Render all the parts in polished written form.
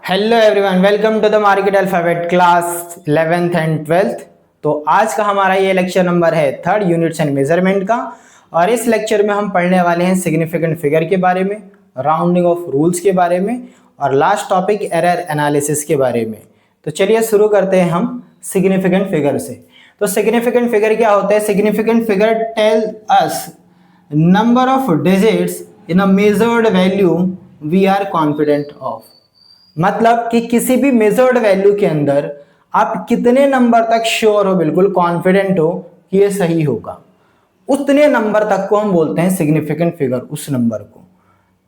Hello everyone, welcome to the market alphabet class 11th and 12th। तो आज का हमारा ये लेक्चर नंबर है थर्ड यूनिट्स एंड मेजरमेंट का। और इस लेक्चर में हम पढ़ने वाले हैं सिग्निफिकेंट फिगर के बारे में, राउंडिंग ऑफ रूल्स के बारे में और लास्ट टॉपिक एरर एनालिसिस के बारे में। तो चलिए शुरू करते हैं हम सिग्निफिकेंट फिगर से। तो सिग्निफिकेंट फिगर क्या होता है? Significant figure tell us number of digits in a measured value we are confident of. मतलब कि किसी भी मेजर्ड वैल्यू के अंदर आप कितने नंबर तक श्योर हो, बिल्कुल कॉन्फिडेंट हो कि ये सही होगा, उतने नंबर तक को हम बोलते हैं सिग्निफिकेंट फिगर, उस नंबर को।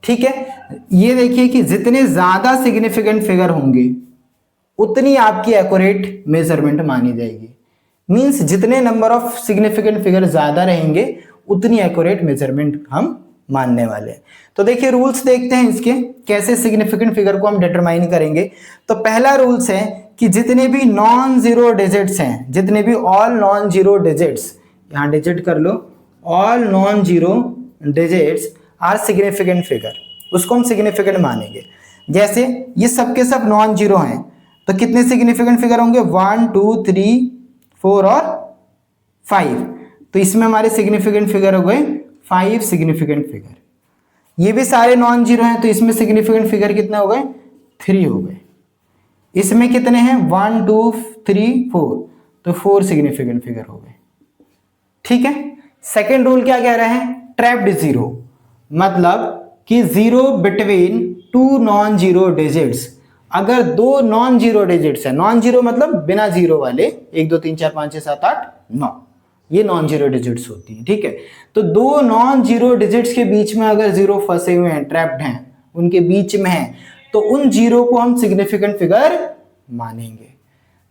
ठीक है, ये देखिए कि जितने ज्यादा सिग्निफिकेंट फिगर होंगे उतनी आपकी एक्यूरेट मेजरमेंट मानी जाएगी। मींस जितने नंबर ऑफ सिग्निफिकेंट फिगर ज्यादा रहेंगे उतनी एक्यूरेट मेजरमेंट हम मानने वाले हैं। तो देखिए रूल्स देखते हैं इसके, कैसे सिग्निफिकेंट फिगर को हम डिटरमाइन करेंगे। तो पहला रूल्स है कि जितने भी नॉन जीरो डिजिट्स हैं, जितने भी ऑल नॉन जीरो डिजिट्स, यहां डिजिट कर लो, all non zero digits are significant figure, उसको हम सिग्निफिकेंट मानेंगे। जैसे ये सब के सब नॉन जीरो हैं तो कितने सिग्निफिकेंट फिगर होंगे? 1 2 3 4 और 5। तो इसमें हमारे सिग्निफिकेंट फिगर हो गए 5 सिग्निफिकेंट फिगर। ये भी सारे नॉन जीरो हैं तो इसमें सिग्निफिकेंट फिगर कितने हो गए? 3 हो गए। इसमें कितने हैं? 1 2 3 4, तो 4 सिग्निफिकेंट फिगर हो गए। ठीक है, सेकेंड रूल क्या कह रहे हैं? ट्रैप्ड जीरो, मतलब कि zero between two non zero digits. अगर दो नॉन जीरो डिजिट्स है, नॉन जीरो मतलब बिना जीरो वाले, 1 2 3 4 5 6 7 8 9, ये नॉन जीरो डिजिट्स होती है। ठीक है, तो दो नॉन जीरो डिजिट्स के बीच में अगर जीरो फंसे हुए हैं, ट्रैप्ड हैं, उनके बीच में है, तो उन जीरो को हम सिग्निफिकेंट फिगर मानेंगे।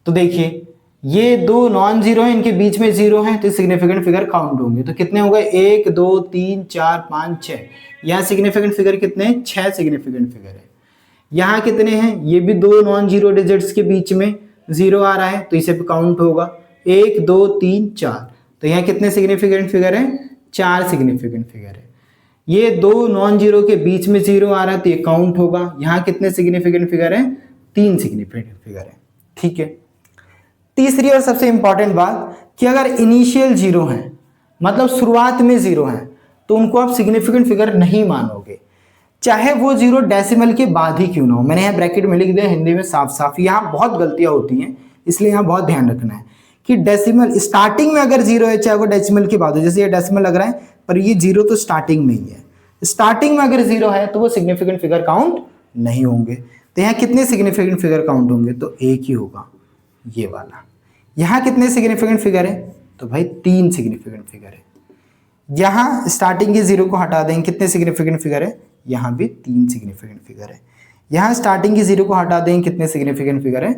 तो देखिए ये दो नॉन जीरो हैं, इनके बीच में जीरो है, तो सिग्निफिकेंट फिगर काउंट होंगे। तो कितने हो गए? 1 2 3 4 5 6। यहाँ सिग्निफिकेंट फिगर कितने हैं? 6 सिग्निफिकेंट फिगर है। यहाँ कितने हैं? ये भी दो नॉन जीरो डिजिट्स के बीच में जीरो आ रहा है तो इसे भी काउंट होगा। 1 2 3 4, तो यहाँ कितने सिग्निफिकेंट फिगर है? 4 सिग्निफिकेंट फिगर है। ये दो नॉन जीरो के बीच में जीरो आ रहा है तो ये काउंट होगा। यहाँ कितने सिग्निफिकेंट फिगर है? 3 सिग्निफिकेंट फिगर है। ठीक है, तीसरी और सबसे इंपॉर्टेंट बात कि अगर इनिशियल जीरो है, मतलब शुरुआत में जीरो है, तो उनको आप सिग्निफिकेंट फिगर नहीं मानोगे, चाहे वो जीरो डेसिमल के बाद ही क्यों ना हो। मैंने यहाँ ब्रैकेट में लिख दिया हिंदी में साफ साफ, यहाँ बहुत गलतियां होती हैं, इसलिए यहाँ बहुत ध्यान रखना है कि डेसिमल स्टार्टिंग में अगर जीरो है, चाहे वो डेसिमल के बाद हो, जैसे ये डेसिमल लग रहा है पर ये जीरो तो स्टार्टिंग में ही है, स्टार्टिंग में अगर जीरो है तो वो सिग्निफिकेंट फिगर काउंट नहीं होंगे। तो यहाँ कितने सिग्निफिकेंट फिगर काउंट होंगे? तो एक ही होगा, ये वाला। यहाँ कितने सिग्निफिकेंट फिगर है? तो भाई 3 सिग्निफिकेंट फिगर है। यहाँ स्टार्टिंग के जीरो को हटा देंगे, कितने सिग्निफिकेंट फिगर है? यहाँ भी 3 सिग्निफिकेंट फिगर है। यहाँ स्टार्टिंग की जीरो को हटा देंगे, कितने सिग्निफिकेंट फिगर है?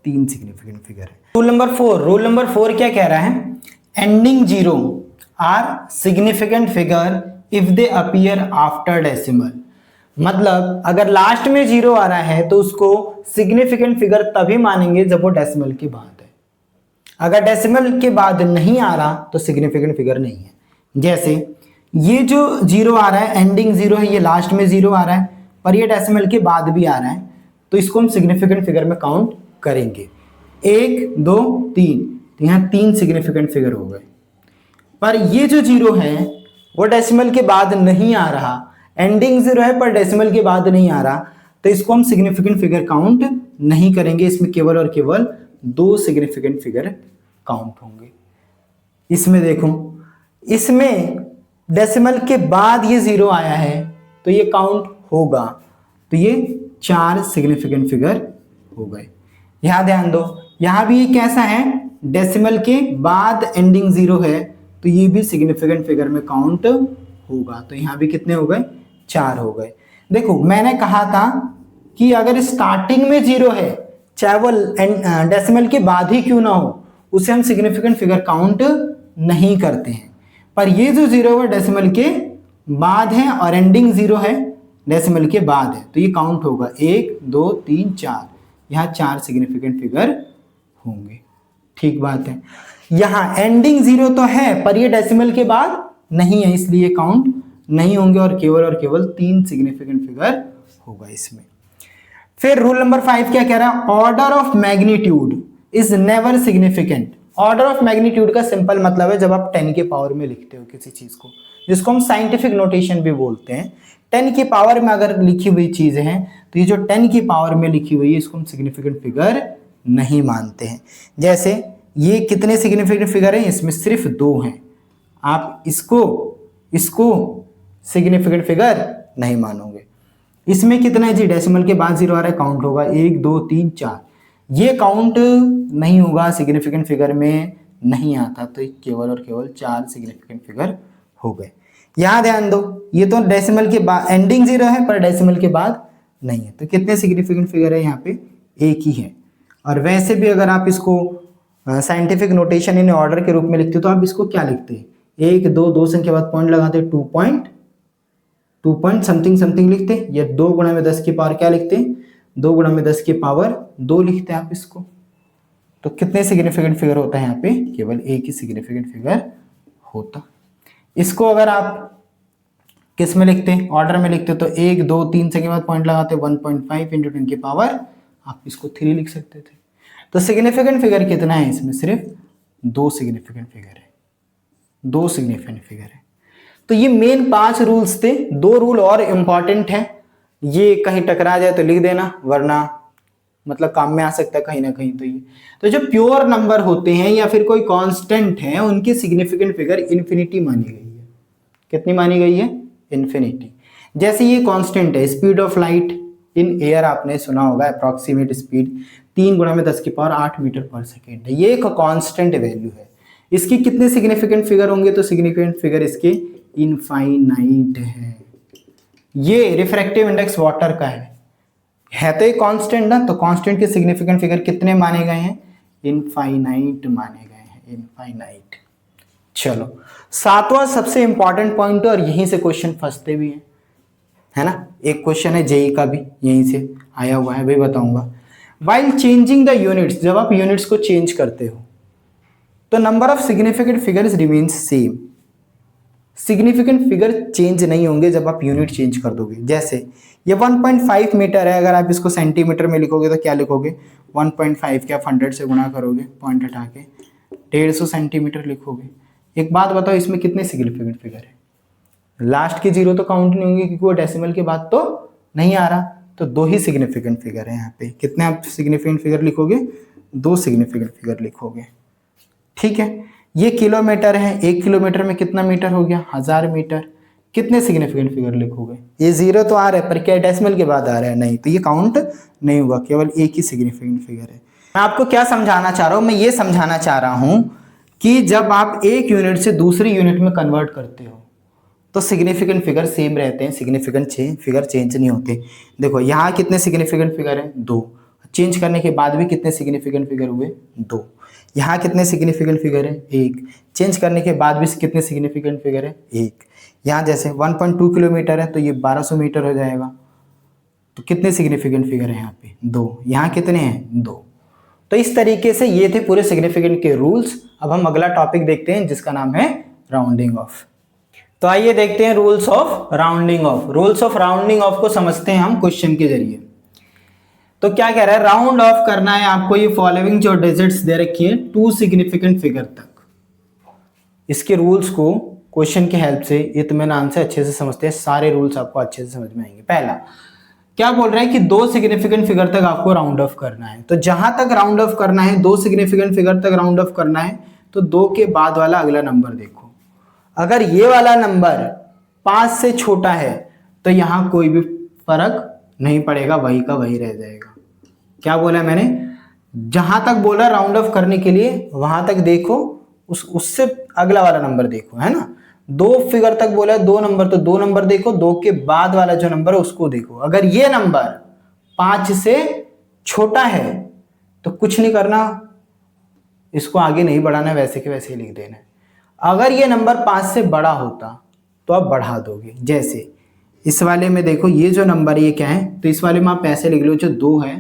3 सिग्निफिकेंट फिगर है। रूल नंबर 4 क्या कह रहा है? Ending zero are significant figure if they appear after decimal. मतलब अगर लास्ट में जीरो आ रहा है तो उसको सिग्निफिकेंट फिगर तभी मानेंगे जब वो डेसिमल के बाद है। अगर डेसिमल के बाद नहीं आ रहा तो सिग्निफिकेंट फिगर नहीं है। जैसे ये जो जीरो आ रहा है, एंडिंग जीरो है, ये लास्ट में जीरो आ रहा है पर ये डेसिमल के बाद भी आ रहा है, तो इसको हम सिग्निफिकेंट फिगर में काउंट करेंगे। 1 2 3, तो यहाँ 3 सिग्निफिकेंट फिगर हो गए। पर ये जो जीरो है वो डेसिमल के बाद नहीं आ रहा, एंडिंग जीरो है पर डेसिमल के बाद नहीं आ रहा, तो इसको हम सिग्निफिकेंट फिगर काउंट नहीं करेंगे। इसमें केवल और केवल 2 सिग्निफिकेंट फिगर काउंट होंगे। इसमें देखो, इसमें डेसिमल के बाद ये जीरो आया है तो ये काउंट होगा, तो ये 4 सिग्निफिकेंट फिगर हो गए। यहां ध्यान दो, यहां भी ये कैसा है? डेसिमल के बाद एंडिंग जीरो है तो ये भी सिग्निफिकेंट फिगर में काउंट होगा। तो यहां भी कितने हो गए? 4 हो गए। देखो मैंने कहा था कि अगर स्टार्टिंग में जीरो है, चाहे वो डेसिमल के बाद ही क्यों ना हो, उसे हम सिग्निफिकेंट फिगर काउंट नहीं करते हैं। पर ये जो जीरो है डेसिमल के बाद है और एंडिंग जीरो है डेसिमल के बाद है, तो ये काउंट होगा। 1 2 3 4, यहाँ 4 सिग्निफिकेंट फिगर होंगे। ठीक बात है। यहाँ एंडिंग जीरो तो है पर ये डेसिमल के बाद नहीं है, इसलिए काउंट नहीं होंगे और केवल 3 सिग्निफिकेंट फिगर होगा इसमें। फिर रूल नंबर 5 क्या कह रहा है, order of magnitude is never significant. Order of magnitude का सिंपल मतलब है जब आप 10 के पावर में लिखते हो किसी चीज को, जिसको हम साइंटिफिक नोटेशन भी बोलते हैं। 10 की पावर में अगर लिखी हुई चीज है तो ये जो 10 की पावर में लिखी हुई है इसको हम सिग्निफिकेंट फिगर नहीं मानते हैं। जैसे ये कितने सिग्निफिकेंट फिगर हैं, इसमें सिर्फ 2 हैं, आप इसको सिग्निफिकेंट फिगर नहीं मानोगे। इसमें कितना है जी, डेसिमल के बाद 0 आ रहा है, काउंट होगा 1 2 3 4, ये काउंट नहीं होगा, सिग्निफिकेंट फिगर में नहीं आता, तो केवल और केवल 4 सिग्निफिकेंट फिगर हो गए। यहां ध्यान दो, ये तो डेसिमल के बाद एंडिंग 0 है पर डेसिमल के बाद नहीं है, तो कितने सिग्निफिकेंट फिगर है यहाँ पे, एक ही है। और वैसे भी अगर आप इसको साइंटिफिक नोटेशन इन ऑर्डर के रूप में लिखते हो तो आप इसको क्या लिखते हैं, 1 2 2 संख्या बाद पॉइंट लगाते, 2 पॉइंट समथिंग समथिंग लिखते, या 2 गुणा में 10 की पावर क्या लिखते हैं, 2 गुणा में 10 की पावर 2 लिखते हैं आप इसको। तो कितने सिग्निफिकेंट फिगर होता है यहाँ पे, केवल एक ही सिग्निफिकेंट फिगर होता। इसको अगर आप किस में लिखते हैं, ऑर्डर में लिखते तो 1 2 3 से के बाद पॉइंट लगाते, 1.5 इंटू 10 की पावर आप इसको 3 लिख सकते थे। तो सिग्निफिकेंट फिगर कितना है इसमें, सिर्फ 2 सिग्निफिकेंट फिगर है, 2 सिग्निफिकेंट फिगर है। तो ये मेन 5 रूल्स थे। 2 रूल और इंपॉर्टेंट है, ये कहीं टकरा जाए तो लिख देना, वरना मतलब काम में आ सकता है कहीं ना कहीं। तो जो प्योर नंबर होते हैं या फिर कोई कांस्टेंट है उनकी सिग्निफिकेंट फिगर इन्फिनिटी मानी गई है। कितनी मानी गई है, इन्फिनिटी। जैसे ये कांस्टेंट है, speed of light in air आपने सुना होगा, अप्रॉक्सीमेट स्पीड 3 गुणा में 10 की पावर 8 मीटर पर सेकेंड है, ये एक कांस्टेंट वैल्यू है। इसकी कितने सिग्निफिकेंट फिगर होंगे, तो सिग्निफिकेंट फिगर इसके इनफाइनाइट है। ये रिफ्रैक्टिव इंडेक्स वाटर का है तो ये कांस्टेंट ना, तो कांस्टेंट के सिग्निफिकेंट फिगर कितने माने गए हैं, इनफाइनाइट माने गए हैं, इनफाइनाइट। चलो 7वां सबसे इंपॉर्टेंट पॉइंट, और यहीं से क्वेश्चन फंसते भी हैं, है ना। एक क्वेश्चन है जेई का भी यहीं से आया हुआ है, वही बताऊंगा। वाइल चेंजिंग द यूनिट्स, जब आप यूनिट्स को चेंज करते हो तो number of significant figures remains same. Significant figure change नहीं होंगे जब आप यूनिट चेंज कर दोगे। जैसे ये 1.5 मीटर है, अगर आप इसको सेंटीमीटर में लिखोगे तो क्या लिखोगे, 1.5 के आप 100 से गुणा करोगे, पॉइंट हटा के 150 सेंटीमीटर लिखोगे। एक बात बताओ, इसमें कितने सिग्निफिकेंट फिगर है, लास्ट के 0 तो काउंट नहीं होंगे क्योंकि वो डेसिमल के बाद तो नहीं आ रहा, तो 2 ही सिग्निफिकेंट फिगर है यहाँ पे। कितने आप सिग्निफिकेंट फिगर लिखोगे, 2 सिग्निफिकेंट फिगर लिखोगे, ठीक है। ये किलोमीटर है, 1 किलोमीटर में कितना मीटर हो गया, 1000 मीटर। कितने सिग्निफिकेंट फिगर लिखोगे, ये 0 तो आ रहा है पर क्या डेसिमल के बाद आ रहा है, नहीं, तो ये काउंट नहीं होगा, केवल एक ही सिग्निफिकेंट फिगर है। मैं आपको क्या समझाना चाह रहा हूँ, मैं ये समझाना चाह रहा हूँ कि जब आप एक यूनिट से दूसरी यूनिट में कन्वर्ट करते हो तो सिग्निफिकेंट फिगर सेम रहते हैं, सिग्निफिकेंट फिगर चेंज नहीं होते। देखो यहाँ कितने सिग्निफिकेंट फिगर है, 2, चेंज करने के बाद भी कितने सिग्निफिकेंट फिगर हुए, 2। यहाँ कितने सिग्निफिकेंट फिगर है, 1, चेंज करने के बाद भी कितने सिग्निफिकेंट फिगर है, 1। यहाँ जैसे 1.2 किलोमीटर है तो ये 1200 मीटर हो जाएगा, तो कितने सिग्निफिकेंट फिगर है यहाँ पे, 2। यहाँ कितने हैं, 2। तो इस तरीके से ये थे पूरे सिग्निफिकेंट के रूल्स। अब हम अगला टॉपिक देखते हैं जिसका नाम है राउंडिंग ऑफ। तो आइए देखते हैं rules of rounding off. Rules of rounding off को समझते हैं हम क्वेश्चन के जरिए। तो क्या कह रहा है, राउंड ऑफ करना है आपको ये फॉलोइंग जो डिजिट्स दे रखी है 2 सिग्निफिकेंट फिगर तक। इसके रूल्स को क्वेश्चन की हेल्प से इत्मीनान से अच्छे से समझते हैं, सारे रूल्स आपको अच्छे से समझ में आएंगे। पहला क्या बोल रहा है कि 2 सिग्निफिकेंट फिगर तक आपको राउंड ऑफ करना है। तो जहां तक राउंड ऑफ करना है, 2 सिग्निफिकेंट फिगर तक राउंड ऑफ करना है, तो 2 के बाद वाला अगला नंबर देखो। अगर ये वाला नंबर 5 से छोटा है तो यहां कोई भी फर्क नहीं पड़ेगा, वही का वही रह जाएगा। क्या बोला मैंने, जहां तक बोला राउंड ऑफ करने के लिए वहां तक देखो, उससे अगला वाला नंबर देखो, है ना। 2 फिगर तक बोला 2 नंबर, तो 2 नंबर देखो, 2 के बाद वाला जो नंबर है उसको देखो। अगर ये नंबर 5 से छोटा है तो कुछ नहीं करना, इसको आगे नहीं बढ़ाना, वैसे के वैसे ही लिख देना है। अगर ये नंबर 5 से बड़ा होता तो आप बढ़ा दोगे। जैसे इस वाले में देखो, ये जो नंबर ये क्या है, तो इस वाले में आप ऐसे लिख लो, जो 2 है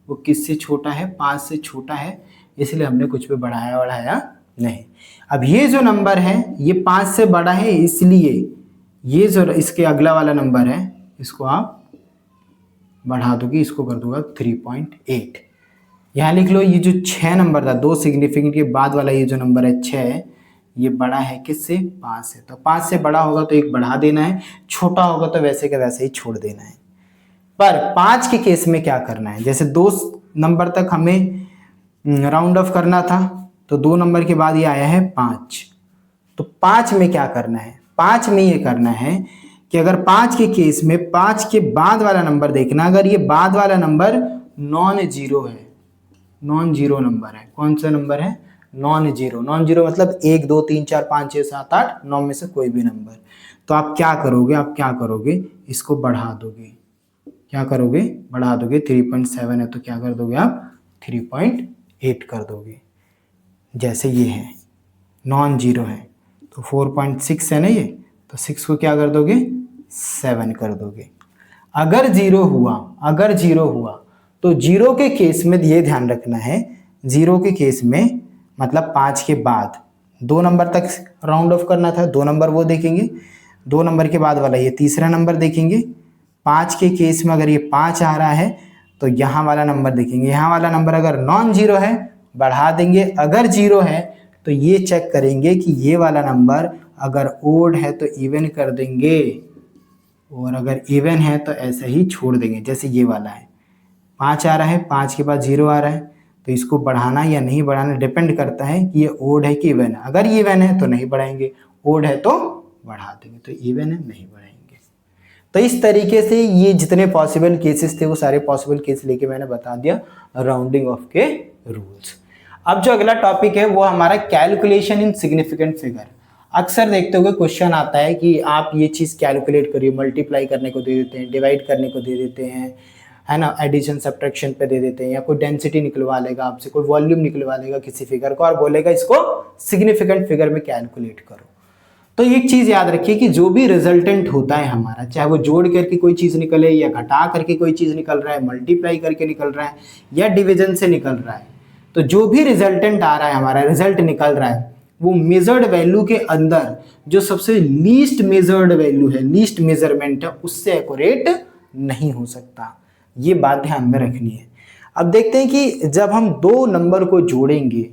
वो किससे छोटा है, 5 से छोटा है, इसलिए हमने कुछ भी बढ़ाया नहीं। अब ये जो नंबर है ये 5 से बड़ा है, इसलिए ये जो इसके अगला वाला नंबर है इसको आप बढ़ा दोगे, इसको कर दूंगा 3.8। यहाँ लिख लो, ये जो 6 नंबर था, 2 सिग्निफिकेंट के बाद वाला ये जो नंबर है 6, ये बड़ा है किससे? 5 से। तो 5 से बड़ा होगा तो एक बढ़ा देना है, छोटा होगा तो वैसे का वैसे ही छोड़ देना है। पर 5 के केस में क्या करना है, जैसे 2 नंबर तक हमें राउंड ऑफ करना था, तो 2 नंबर के बाद ये आया है 5। तो 5 में क्या करना है? 5 में ये करना है कि अगर 5 के केस में 5 के बाद वाला नंबर देखना, अगर ये बाद वाला नंबर नॉन जीरो है, नॉन जीरो नंबर है, कौन सा नंबर है? Non zero. नॉन जीरो मतलब 1 2 3 4 5 6 7 8 9 में से कोई भी नंबर। तो आप क्या करोगे? आप क्या करोगे? इसको बढ़ा दोगे। क्या करोगे? बढ़ा दोगे। 3.7 है तो क्या कर दोगे आप? 3.8 कर दोगे। जैसे ये है नॉन जीरो है तो 4.6 है ना ये, तो 6 को क्या कर दोगे? 7 कर दोगे। अगर जीरो हुआ, अगर जीरो हुआ तो जीरो के केस में ये ध्यान रखना है, जीरो के केस में मतलब 5 के बाद 2 नंबर तक राउंड ऑफ करना था, 2 नंबर वो देखेंगे, 2 नंबर के बाद वाला ये तीसरा नंबर देखेंगे। 5 के केस में अगर ये 5 आ रहा है तो यहाँ वाला नंबर देखेंगे, यहाँ वाला नंबर अगर नॉन जीरो है बढ़ा देंगे, अगर जीरो है तो ये चेक करेंगे कि ये वाला नंबर अगर ओड है तो इवन कर देंगे, और अगर इवन है तो ऐसे ही छोड़ देंगे। जैसे ये वाला है 5 आ रहा है, 5 के बाद 0 आ रहा है, तो इसको बढ़ाना या नहीं बढ़ाना डिपेंड करता है कि ये ओड है कि इवन है। अगर इवन है तो नहीं बढ़ाएंगे, ओड है तो बढ़ा देंगे। तो इवन है नहीं बढ़ाएंगे। तो इस तरीके से ये जितने पॉसिबल केसेस थे वो सारे पॉसिबल केस लेके मैंने बता दिया राउंडिंग ऑफ के रूल्स। अब जो अगला टॉपिक है वो हमारा कैलकुलेशन इन सिग्निफिकेंट फिगर। अक्सर देखते हुए क्वेश्चन आता है कि आप ये चीज़ कैलकुलेट करिए, मल्टीप्लाई करने को दे देते हैं, डिवाइड करने को दे देते हैं, है ना, एडिशन सब्ट्रैक्शन पे दे देते हैं, या कोई डेंसिटी निकलवा लेगा आपसे, कोई वॉल्यूम निकलवा लेगा किसी फिगर को और बोलेगा इसको सिग्निफिकेंट फिगर में कैलकुलेट करो। तो एक चीज याद रखिए कि जो भी रिजल्टेंट होता है हमारा, चाहे वो जोड़ करके कोई चीज निकले या घटा करके कोई चीज निकल रहा है, मल्टीप्लाई करके निकल रहा है या डिवीजन से निकल रहा है, तो जो भी रिजल्टेंट आ रहा है हमारा, रिजल्ट निकल रहा है, वो मेजर्ड वैल्यू के अंदर जो सबसे लीस्ट मेजर्ड वैल्यू है, लीस्ट मेजरमेंट है, उससे एक्यूरेट नहीं हो सकता। ये बात ध्यान में रखनी है। अब देखते हैं कि जब हम 2 नंबर को जोड़ेंगे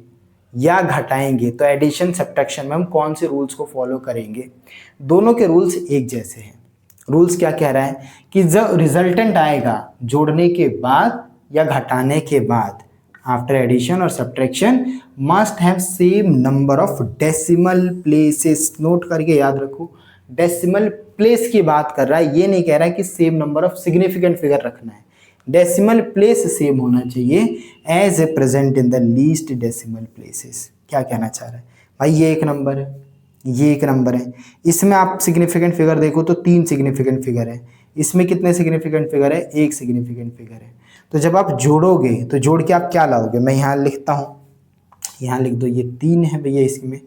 या घटाएंगे तो एडिशन सब्ट्रैक्शन में हम कौन से रूल्स को फॉलो करेंगे। दोनों के रूल्स एक जैसे हैं। रूल्स क्या कह रहा है कि जब रिजल्टेंट आएगा जोड़ने के बाद या घटाने के बाद, आफ्टर एडिशन और subtraction must have same number of decimal places. Note करके याद रखो, डेसिमल प्लेस की बात कर रहा है, ये नहीं कह रहा है कि same number of significant figure रखना है। डेसिमल प्लेस सेम होना चाहिए as a present in the least decimal places. क्या कहना चाह रहा है भाई? ये एक नंबर है, ये एक नंबर है, इसमें आप सिग्निफिकेंट फिगर देखो तो 3 सिग्निफिकेंट फिगर है, इसमें कितने सिग्निफिकेंट फिगर है? 1 सिग्निफिकेंट फिगर है। तो जब आप जोड़ोगे तो जोड़ के आप क्या लाओगे? मैं यहाँ लिखता हूँ, यहाँ लिख दो, ये 3 है भैया, इसमें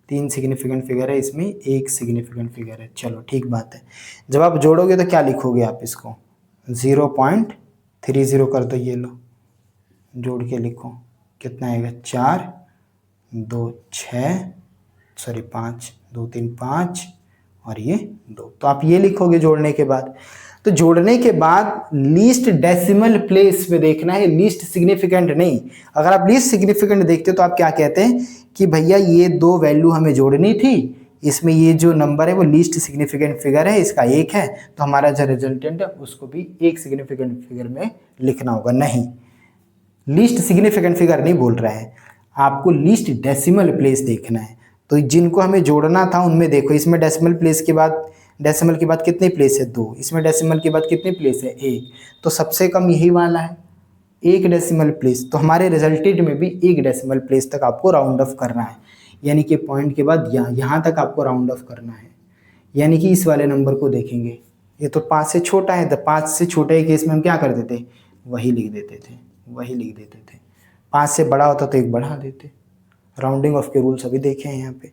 3 सिग्निफिकेंट फिगर है, इसमें 1 सिग्निफिकेंट फिगर है। चलो ठीक बात है। जब आप जोड़ोगे तो क्या लिखोगे आप? इसको 0.30 कर दो, ये लो जोड़ के लिखो, कितना आएगा? 4 2 6 सॉरी 5 2 3 5 और ये 2। तो आप ये लिखोगे जोड़ने के बाद। तो जोड़ने के बाद लीस्ट डेसिमल प्लेस में देखना है, लीस्ट सिग्निफिकेंट नहीं। अगर आप लीस्ट सिग्निफिकेंट देखते हो तो आप क्या कहते हैं कि भैया ये 2 वैल्यू हमें जोड़नी थी, इसमें ये जो नंबर है वो लीस्ट सिग्निफिकेंट फिगर है, इसका 1 है, तो हमारा जो रिजल्टेंट है उसको भी 1 सिग्निफिकेंट फिगर में लिखना होगा। नहीं, लीस्ट सिग्निफिकेंट फिगर नहीं बोल रहा है, आपको लीस्ट डेसिमल प्लेस देखना है। तो जिनको हमें जोड़ना था उनमें देखो, इसमें डेसिमल प्लेस के बाद, डेसिमल के बाद कितनी प्लेस है? 2। इसमें डेसिमल के बाद कितनी प्लेस है? 1। तो सबसे कम यही वाला है, 1 डेसिमल प्लेस। तो हमारे रिजल्टेंट में भी 1 डेसिमल प्लेस तक आपको राउंड ऑफ करना है, यानी कि पॉइंट के बाद यहाँ तक आपको राउंड ऑफ करना है। यानी कि इस वाले नंबर को देखेंगे, ये तो 5 से छोटा है, तो 5 से छोटे केस में हम क्या कर देते? वही लिख देते थे, वही लिख देते थे। 5 से बड़ा होता तो 1 बढ़ा देते। राउंडिंग ऑफ के रूल्स अभी देखे हैं यहाँ पे।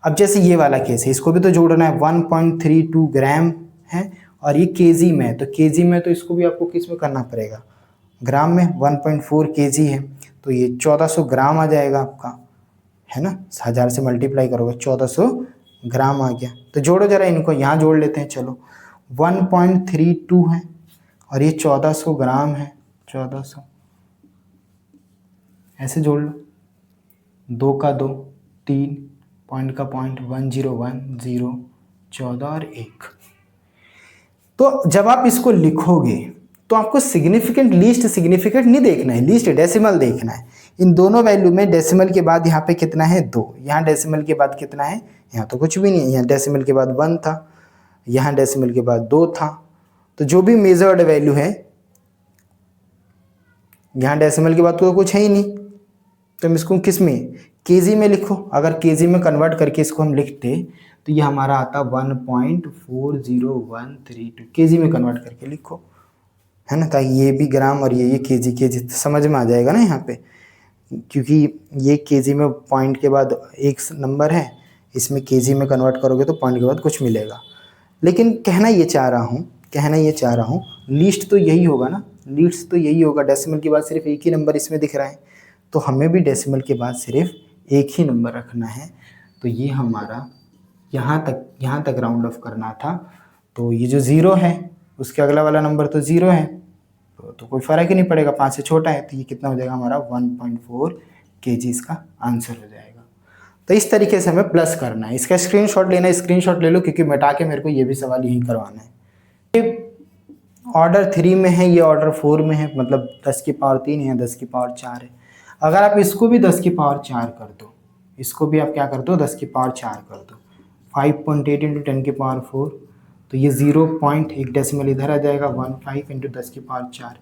अब जैसे ये वाला केस है, इसको भी तो जोड़ना है, 1.32 ग्राम है और ये केजी में है, तो केजी में तो इसको भी आपको किस में करना पड़ेगा? ग्राम में। 1.4 केजी है तो ये 1400 ग्राम आ जाएगा आपका, है ना। 1000 से मल्टीप्लाई करोगे 1400 ग्राम आ गया। तो जोड़ो जरा इनको, यहाँ जोड़ लेते हैं। चलो 1.32 है और ये 1400 ग्राम है, 1400 ऐसे जोड़ लो, 2 का 2, 3, पॉइंट का पॉइंट, 1 0 1 0, 14 और 1। तो जब आप इसको लिखोगे तो आपको सिग्निफिकेंट लीस्ट सिग्निफिकेंट नहीं देखना है, लीस्ट डेसिमल देखना है। इन दोनों वैल्यू में डेसिमल के बाद यहाँ पे कितना है 2, यहाँ डेसिमल के बाद कितना है, यहाँ तो कुछ भी नहीं है, यहाँ डेसिमल के बाद 1 था, यहाँ डेसिमल के बाद 2 था। तो जो भी मेजर्ड वैल्यू है, यहाँ डेसिमल के बाद तो कुछ है ही नहीं, तो हम इसको किस में, केजी में लिखो। अगर केजी में कन्वर्ट करके इसको हम लिखते तो ये हमारा आता 1.40132, केजी में कन्वर्ट करके लिखो, है ना, ताकि ये भी ग्राम और ये केजी समझ में आ जाएगा ना यहाँ पे, क्योंकि ये केजी में पॉइंट के बाद एक नंबर है, इसमें केजी में कन्वर्ट करोगे तो पॉइंट के बाद कुछ मिलेगा। लेकिन कहना ये चाह रहा हूँ लीस्ट तो यही होगा ना, लीस्ट तो यही होगा, डेसिमल के बाद सिर्फ एक ही नंबर इसमें दिख रहा है, तो हमें भी डेसिमल के बाद सिर्फ एक ही नंबर रखना है। तो ये हमारा यहाँ तक राउंड ऑफ करना था। तो ये जो 0 है उसके अगला वाला नंबर तो 0 है, तो कोई फ़र्क ही नहीं पड़ेगा, 5 से छोटा है, तो ये कितना हो जाएगा हमारा 1.4 kg इसका आंसर हो जाएगा। तो इस तरीके से हमें प्लस करना है। इसका स्क्रीनशॉट लेना है, स्क्रीनशॉट ले लो, क्योंकि मिटा के मेरे को ये भी सवाल यही करवाना है। ये ऑर्डर 3 में है, ये ऑर्डर 4 में है, मतलब 10 की पावर 3 है, 10 की पावर 4 है। अगर आप इसको भी 10 की पावर 4 कर दो, इसको भी आप क्या कर दो, 10 की पावर 4 कर दो, 5.8 इंटू 10 की पावर 4, तो ये 0. एक डेसिमल इधर आ जाएगा, 15 इंटू 10 की पावर 4।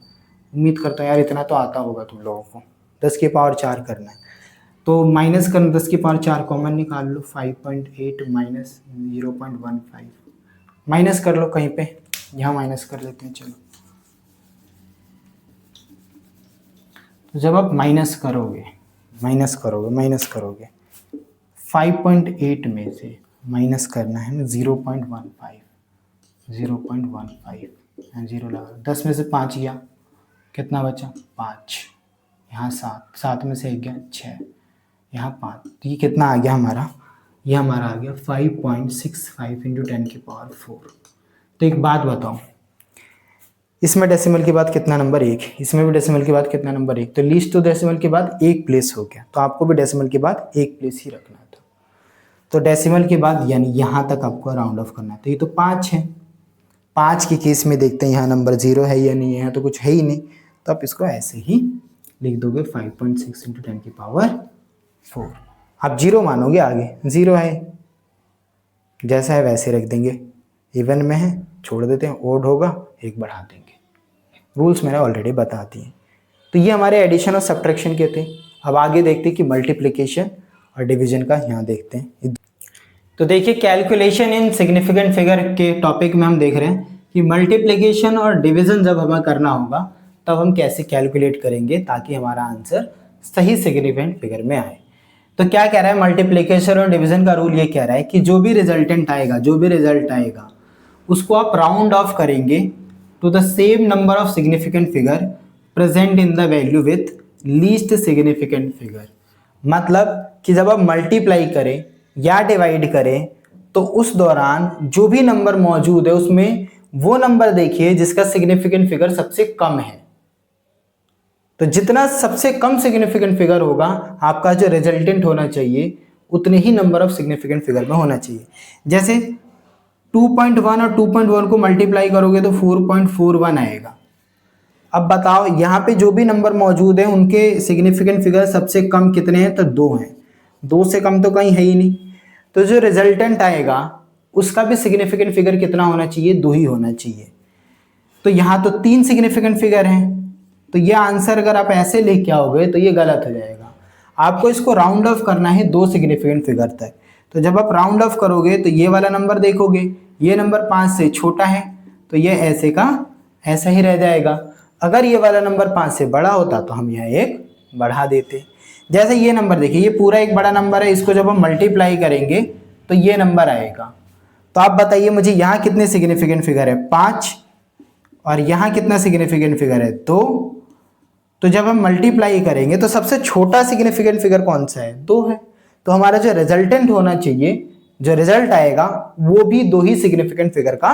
उम्मीद करता हूँ यार इतना तो आता होगा तुम लोगों को, 10 की पावर 4 करना है। तो माइनस करना, 10 की पावर 4 कॉमन निकाल लो, 5.8 माइनस 0.15, माइनस कर लो कहीं पे, यहाँ माइनस कर लेते हैं। चलो, तो जब आप माइनस करोगे 5.8 में से माइनस करना है 0.15, 0 लगा, 10 में से 5 गया, कितना बचा 5, यहाँ 7 में से 1 गया 6, यहाँ 5, तो ये कितना आ गया हमारा, ये हमारा आ गया 5.65 इंटू 10 की पावर 4। तो एक बात बताओ, इसमें डेसिमल के बाद कितना नंबर 1, इसमें भी डेसिमल के बाद कितना नंबर 1, तो लीस्ट तो डेसिमल के बाद 1 प्लेस हो गया, तो आपको भी डेसिमल के बाद 1 प्लेस ही रखना था। तो डेसिमल के बाद यानी यहाँ तक आपको राउंड ऑफ करना है, तो ये तो 5 है। 5 के केस में देखते हैं यहाँ नंबर 0 है या नहीं है, तो कुछ है ही नहीं, तो आप इसको ऐसे ही लिख दोगे 5.6 इंटू 10 की पावर 4। आप 0 मानोगे, आगे 0 है, जैसा है वैसे रख देंगे, इवन में है छोड़ देते हैं, ओड होगा 1 बढ़ा देंगे, रूल्स मैंने ऑलरेडी बता दिए। तो ये हमारे एडिशन और सब्ट्रैक्शन के थे। अब आगे देखते हैं कि मल्टीप्लिकेशन और डिवीजन का यहाँ देखते हैं। तो देखिए, कैलकुलेशन इन सिग्निफिकेंट फिगर के टॉपिक में हम देख रहे हैं कि मल्टीप्लिकेशन और डिवीजन जब हमें करना होगा तब हम कैसे कैलकुलेट करेंगे ताकि हमारा आंसर सही सिग्निफिकेंट फिगर में आए। तो क्या कह रहा है, मल्टीप्लिकेशन और डिवीजन का रूल ये कह रहा है कि जो भी रिजल्ट आएगा उसको आप राउंड ऑफ करेंगे to the same number of significant figure present in the value with least significant figure. मतलब कि जब आप मल्टीप्लाई करें या डिवाइड करें तो उस दौरान जो भी नंबर मौजूद है उसमें वो नंबर देखिए जिसका सिग्निफिकेंट फिगर सबसे कम है। तो जितना सबसे कम सिग्निफिकेंट फिगर होगा आपका जो रिजल्टेंट होना चाहिए उतने ही नंबर ऑफ सिग्निफिकेंट फिगर में होना चाहिए। जैसे 2.1 और 2.1 को मल्टीप्लाई करोगे तो 4.41 आएगा। अब बताओ यहाँ पे जो भी नंबर मौजूद है उनके सिग्निफिकेंट फिगर सबसे कम कितने हैं, तो 2 हैं, 2 से कम तो कहीं है ही नहीं। तो जो रिजल्टेंट आएगा उसका भी सिग्निफिकेंट फिगर कितना होना चाहिए, 2 ही होना चाहिए। तो यहाँ तो 3 सिग्निफिकेंट फिगर हैं, तो ये आंसर अगर आप ऐसे लेके आओगे तो ये गलत हो जाएगा। आपको इसको राउंड ऑफ करना है 2 सिग्निफिकेंट फिगर तक। तो जब आप राउंड ऑफ करोगे तो ये वाला नंबर देखोगे, ये नंबर 5 से छोटा है तो ये ऐसे का ऐसा ही रह जाएगा। अगर ये वाला नंबर 5 से बड़ा होता तो हम यहाँ 1 बढ़ा देते। जैसे ये नंबर देखिए, ये पूरा एक बड़ा नंबर है, इसको जब हम मल्टीप्लाई करेंगे तो ये नंबर आएगा। तो आप बताइए मुझे यहाँ कितने सिग्निफिकेंट फिगर है, 5, और यहाँ कितना सिग्निफिकेंट फिगर है, 2। तो जब हम मल्टीप्लाई करेंगे तो सबसे छोटा सिग्निफिकेंट फिगर कौन सा है, 2 है। तो हमारा जो रिजल्टेंट होना चाहिए, जो रिजल्ट आएगा वो भी 2 ही सिग्निफिकेंट फिगर का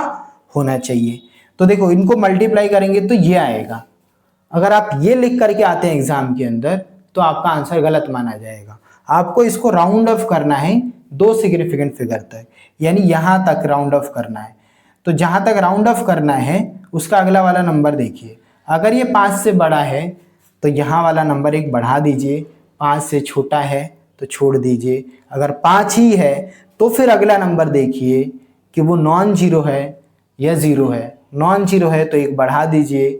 होना चाहिए। तो देखो इनको मल्टीप्लाई करेंगे तो ये आएगा। अगर आप ये लिख करके आते हैं एग्जाम के अंदर तो आपका आंसर गलत माना जाएगा। आपको इसको राउंड ऑफ करना है 2 सिग्निफिकेंट फिगर तक, यानी यहां तक राउंड ऑफ करना है। तो जहां तक राउंड ऑफ करना है उसका अगला वाला नंबर देखिए। अगर ये 5 से बड़ा है तो यहाँ वाला नंबर 1 बढ़ा दीजिए, 5 से छोटा है तो छोड़ दीजिए। अगर 5 ही है तो फिर अगला नंबर देखिए कि वो नॉन जीरो है या जीरो है। नॉन जीरो है तो 1 बढ़ा दीजिए,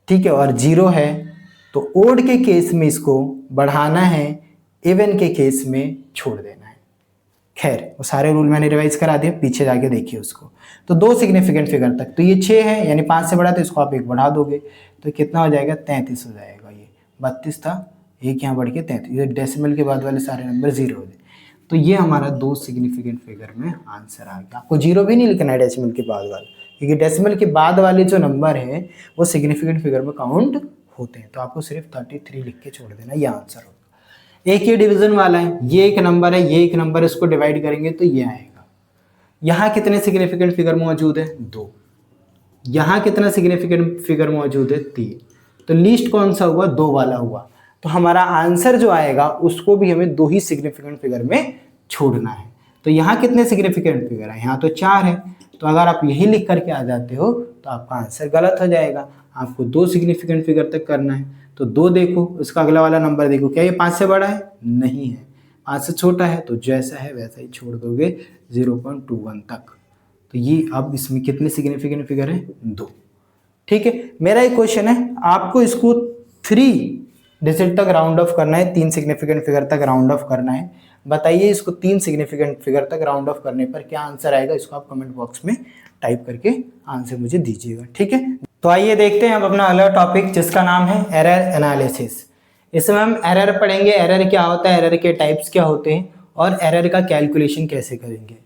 ठीक है, और जीरो है तो ओड के केस में इसको बढ़ाना है, इवन के केस में छोड़ देना है। खैर वो सारे रूल मैंने रिवाइज करा दिए, पीछे जाके देखिए उसको। तो 2 सिग्निफिकेंट फिगर तक, तो ये 6 है यानी 5 से बड़ा, तो इसको आप 1 बढ़ा दोगे तो कितना हो जाएगा, 33 हो जाएगा। ये 32 था, 1 यहाँ बढ़ के 33, ये डेसिमल के बाद वाले सारे नंबर 0 हो गए। तो ये हमारा 2 सिग्निफिकेंट फिगर में आंसर आ गया। आपको 0 भी नहीं लिखना है डेसिमल के बाद वाला, क्योंकि डेसिमल के बाद वाले जो नंबर है वो सिग्निफिकेंट फिगर में काउंट होते हैं। तो आपको सिर्फ 33 लिख के छोड़ देना, ये आंसर होगा। एक ये डिवीजन वाला है, ये एक नंबर है, ये एक नंबर है, इसको डिवाइड करेंगे तो ये आएगा। यहाँ कितने सिग्निफिकेंट फिगर मौजूद है, 2। यहाँ कितना सिग्निफिकेंट फिगर मौजूद है, 3। तो लीस्ट कौन सा हुआ, 2 वाला हुआ। तो हमारा आंसर जो आएगा उसको भी हमें 2 ही सिग्निफिकेंट फिगर में छोड़ना है। तो यहाँ कितने सिग्निफिकेंट फिगर है, यहाँ तो 4 है। तो अगर आप यही लिख करके आ जाते हो तो आपका आंसर गलत हो जाएगा। आपको 2 सिग्निफिकेंट फिगर तक करना है। तो 2 देखो, उसका अगला वाला नंबर देखो, क्या ये 5 से बड़ा है, नहीं है। 5 से छोटा है तो जैसा है वैसा ही छोड़ दोगे 0.21 तक। तो ये अब इसमें कितने सिग्निफिकेंट फिगर है, 2। ठीक है, मेरा एक क्वेश्चन है, आपको इसको 3 डिजिट तक राउंड ऑफ करना है, 3 सिग्निफिकेंट फिगर तक राउंड ऑफ करना है। बताइए इसको 3 सिग्निफिकेंट फिगर तक राउंड ऑफ करने पर क्या आंसर आएगा, इसको आप कमेंट बॉक्स में टाइप करके आंसर मुझे दीजिएगा। ठीक है, तो आइए देखते हैं अब अपना अगला टॉपिक, जिसका नाम है एरर एनालिसिस। इसमें हम एरर पढ़ेंगे, एरर क्या होता है, एरर के टाइप्स क्या होते हैं और एरर का कैलकुलेशन कैसे करेंगे।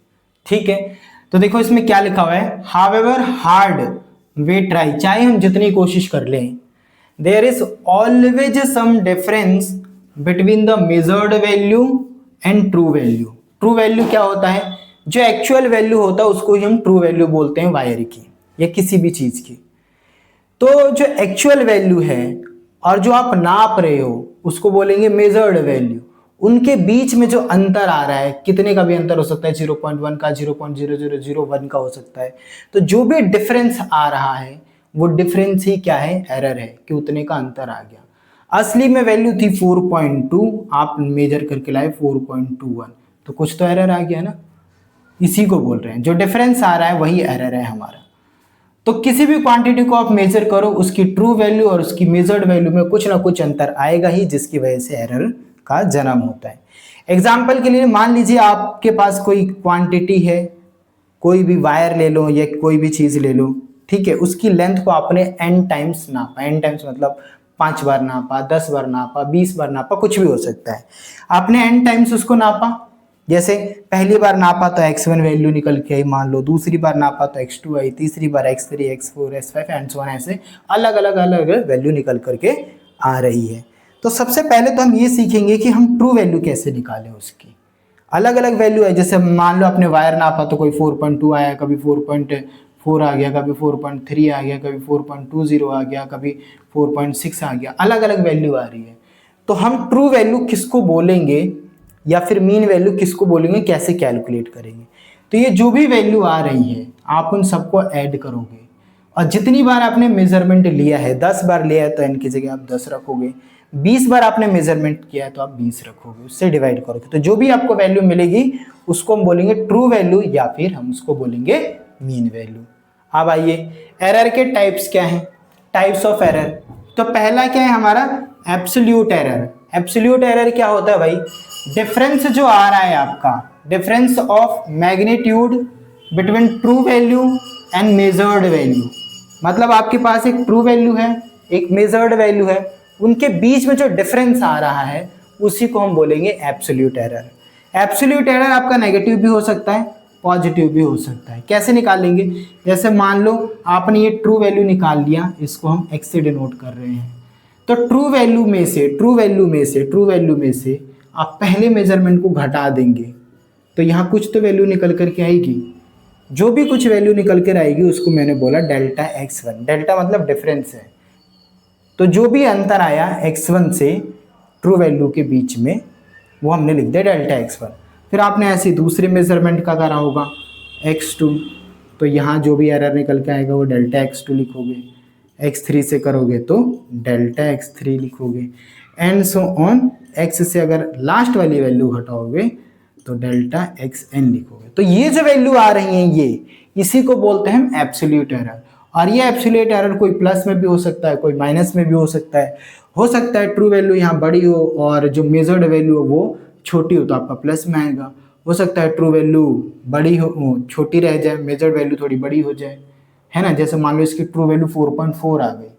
ठीक है, तो देखो इसमें क्या लिखा हुआ है, हाउएवर हार्ड वी ट्राई, चाहे हम जितनी कोशिश कर लें, there is always some difference between the measured value and true value. True value क्या होता है, जो एक्चुअल वैल्यू होता है उसको ही हम ट्रू वैल्यू बोलते हैं वायर की या किसी भी चीज की। तो जो एक्चुअल वैल्यू है और जो आप नाप रहे हो उसको बोलेंगे मेजर्ड वैल्यू। उनके बीच में जो अंतर आ रहा है, कितने का भी अंतर हो सकता है, 0.1 का, 0.0001 का हो सकता है। तो जो भी डिफरेंस आ रहा है वो डिफरेंस ही क्या है, एरर है, कि उतने का अंतर आ गया। असली में वैल्यू थी 4.2, आप मेजर करके लाए 4.21, तो कुछ तो एरर आ गया ना, इसी को बोल रहे हैं। जो डिफरेंस आ रहा है वही एरर है हमारा। तो किसी भी क्वांटिटी को आप मेजर करो, उसकी ट्रू वैल्यू और उसकी मेजर्ड वैल्यू में कुछ ना कुछ अंतर आएगा ही, जिसकी वजह से एरर का जन्म होता है। एग्जाम्पल के लिए मान लीजिए आपके पास कोई क्वांटिटी है, कोई भी वायर ले लो या कोई भी चीज़ ले लो, ठीक है, उसकी लेंथ को आपने n टाइम्स नापा। n टाइम्स मतलब 5 बार नापा, 10 बार नापा, 20 बार नापा, कुछ भी हो सकता है। आपने n टाइम्स उसको नापा, जैसे पहली बार नापा तो x1 वैल्यू निकल के आई मान लो, दूसरी बार नापा तो x2 आई, तीसरी बार x3, x4, x5 and so on, ऐसे अलग अलग वैल्यू निकल करके आ रही है। तो सबसे पहले तो हम ये सीखेंगे कि हम ट्रू वैल्यू कैसे निकालें उसकी। अलग अलग वैल्यू है, जैसे मान लो आपने वायर नापा तो कोई 4.2 आया, कभी 4.4 आ गया, कभी 4.3 आ गया, कभी 4.20 आ गया, कभी 4.6 आ गया, अलग अलग वैल्यू आ रही है। तो हम ट्रू वैल्यू किसको बोलेंगे या फिर मीन वैल्यू किसको बोलेंगे, कैसे कैलकुलेट करेंगे। तो ये जो भी वैल्यू आ रही है आप उन सबको ऐड करोगे, और जितनी बार आपने मेजरमेंट लिया है, 10 बार लिया है तो n की जगह आप 10 रखोगे, 20 बार आपने मेजरमेंट किया है तो आप 20 रखोगे, उससे डिवाइड करोगे। तो जो भी आपको वैल्यू मिलेगी उसको हम बोलेंगे ट्रू वैल्यू या फिर हम उसको बोलेंगे मीन वैल्यू। अब आइए एरर के टाइप्स क्या हैं, टाइप्स ऑफ एरर। तो पहला क्या है हमारा, एब्सोल्यूट एरर। एब्सोल्यूट एरर क्या होता है भाई, डिफरेंस जो आ रहा है आपका, difference of magnitude between true value and measured value. मतलब आपके पास एक ट्रू वैल्यू है, एक मेजर्ड वैल्यू है, उनके बीच में जो डिफरेंस आ रहा है उसी को हम बोलेंगे एब्सोल्यूट एरर। एब्सोल्यूट एरर आपका नेगेटिव भी हो सकता है, पॉजिटिव भी हो सकता है। कैसे निकालेंगे, जैसे मान लो आपने ये ट्रू वैल्यू निकाल लिया, इसको हम x से डिनोट कर रहे हैं। तो ट्रू वैल्यू में से आप पहले मेजरमेंट को घटा देंगे तो यहाँ कुछ तो वैल्यू निकल करके आएगी, जो भी कुछ वैल्यू निकल कर आएगी उसको मैंने बोला डेल्टा x1। डेल्टा मतलब डिफरेंस है, तो जो भी अंतर आया x1 से ट्रू वैल्यू के बीच में वो हमने लिख दिया डेल्टा x1। फिर आपने ऐसे दूसरे मेजरमेंट का करा होगा x2, तो यहाँ जो भी एरर निकल के आएगा वो डेल्टा x2 लिखोगे, x3 से करोगे तो डेल्टा x3 लिखोगे, एंड सो ऑन। x से अगर लास्ट वाली वैल्यू घटाओगे तो डेल्टा xn लिखोगे। तो ये जो वैल्यू आ रही है ये, इसी को बोलते हैं हम एब्सोल्यूट एरर। और ये एब्सोल्यूट एरर कोई प्लस में भी हो सकता है, कोई माइनस में भी हो सकता है। हो सकता है ट्रू वैल्यू यहाँ बड़ी हो और जो मेजर्ड वैल्यू हो वो छोटी हो, तो आपका प्लस में आएगा। हो सकता है ट्रू वैल्यू बड़ी हो, छोटी रह जाए, मेजर्ड वैल्यू थोड़ी बड़ी हो जाए, है ना। जैसे मान लो इसकी ट्रू वैल्यू 4.4 आ गई,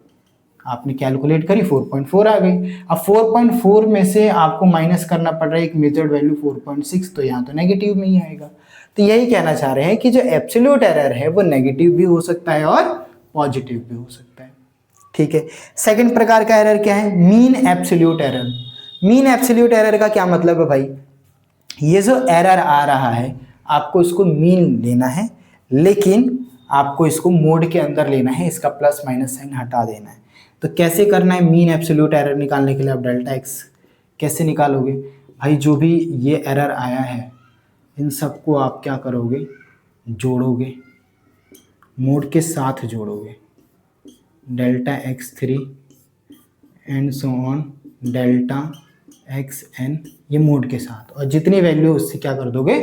आपने कैलकुलेट करी 4.4 आ गई। अब 4.4 में से आपको माइनस करना पड़ रहा है एक मेजर्ड वैल्यू 4.6, तो यहाँ तो नेगेटिव में ही आएगा। तो यही कहना चाह रहे हैं कि जो एब्सोल्यूट एरर है वो नेगेटिव भी हो सकता है और पॉजिटिव भी हो सकता है। ठीक है। सेकंड प्रकार का एरर क्या है? Mean absolute error. Mean absolute error का क्या मतलब है भाई? ये जो एरर आ रहा है आपको इसको मीन लेना है, लेकिन आपको इसको मोड के अंदर लेना है, इसका प्लस माइनस साइन हटा देना है। तो कैसे करना है मीन एब्सोल्यूट एरर निकालने के लिए? आप डेल्टा एक्स कैसे निकालोगे भाई? जो भी ये एरर आया है इन सबको आप क्या करोगे? जोड़ोगे, मोड के साथ जोड़ोगे, delta x3 and so on delta xn, ये मोड के साथ, और जितनी वैल्यू उससे क्या कर दोगे?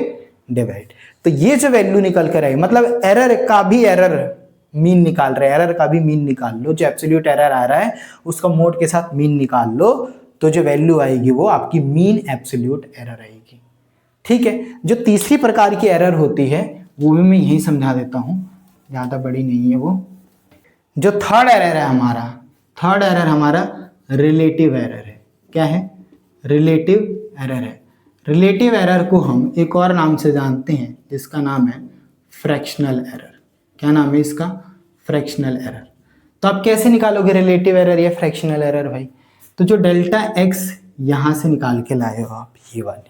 डिवाइड। तो ये जो वैल्यू निकल कर आई, मतलब एरर का भी एरर मीन निकाल रहे हैं, एरर का भी मीन निकाल लो। जो एब्सोल्यूट एरर आ रहा है उसका मोड के साथ मीन निकाल लो, तो जो वैल्यू आएगी वो आपकी मीन एब्सोल्यूट एरर आएगी। ठीक है। जो तीसरी प्रकार की एरर होती है वो भी मैं यही समझा देता हूँ, ज़्यादा बड़ी नहीं है वो। जो थर्ड एरर है हमारा, थर्ड एरर हमारा रिलेटिव एरर है। क्या है? रिलेटिव एरर है। रिलेटिव एरर को हम एक और नाम से जानते हैं जिसका नाम है फ्रैक्शनल एरर। क्या नाम है इसका? Fractional error. तो आप कैसे निकालोगे रिलेटिव एरर या फ्रैक्शनल एरर भाई? तो जो डेल्टा एक्स यहाँ से निकाल के लाए हो आप, ये वाली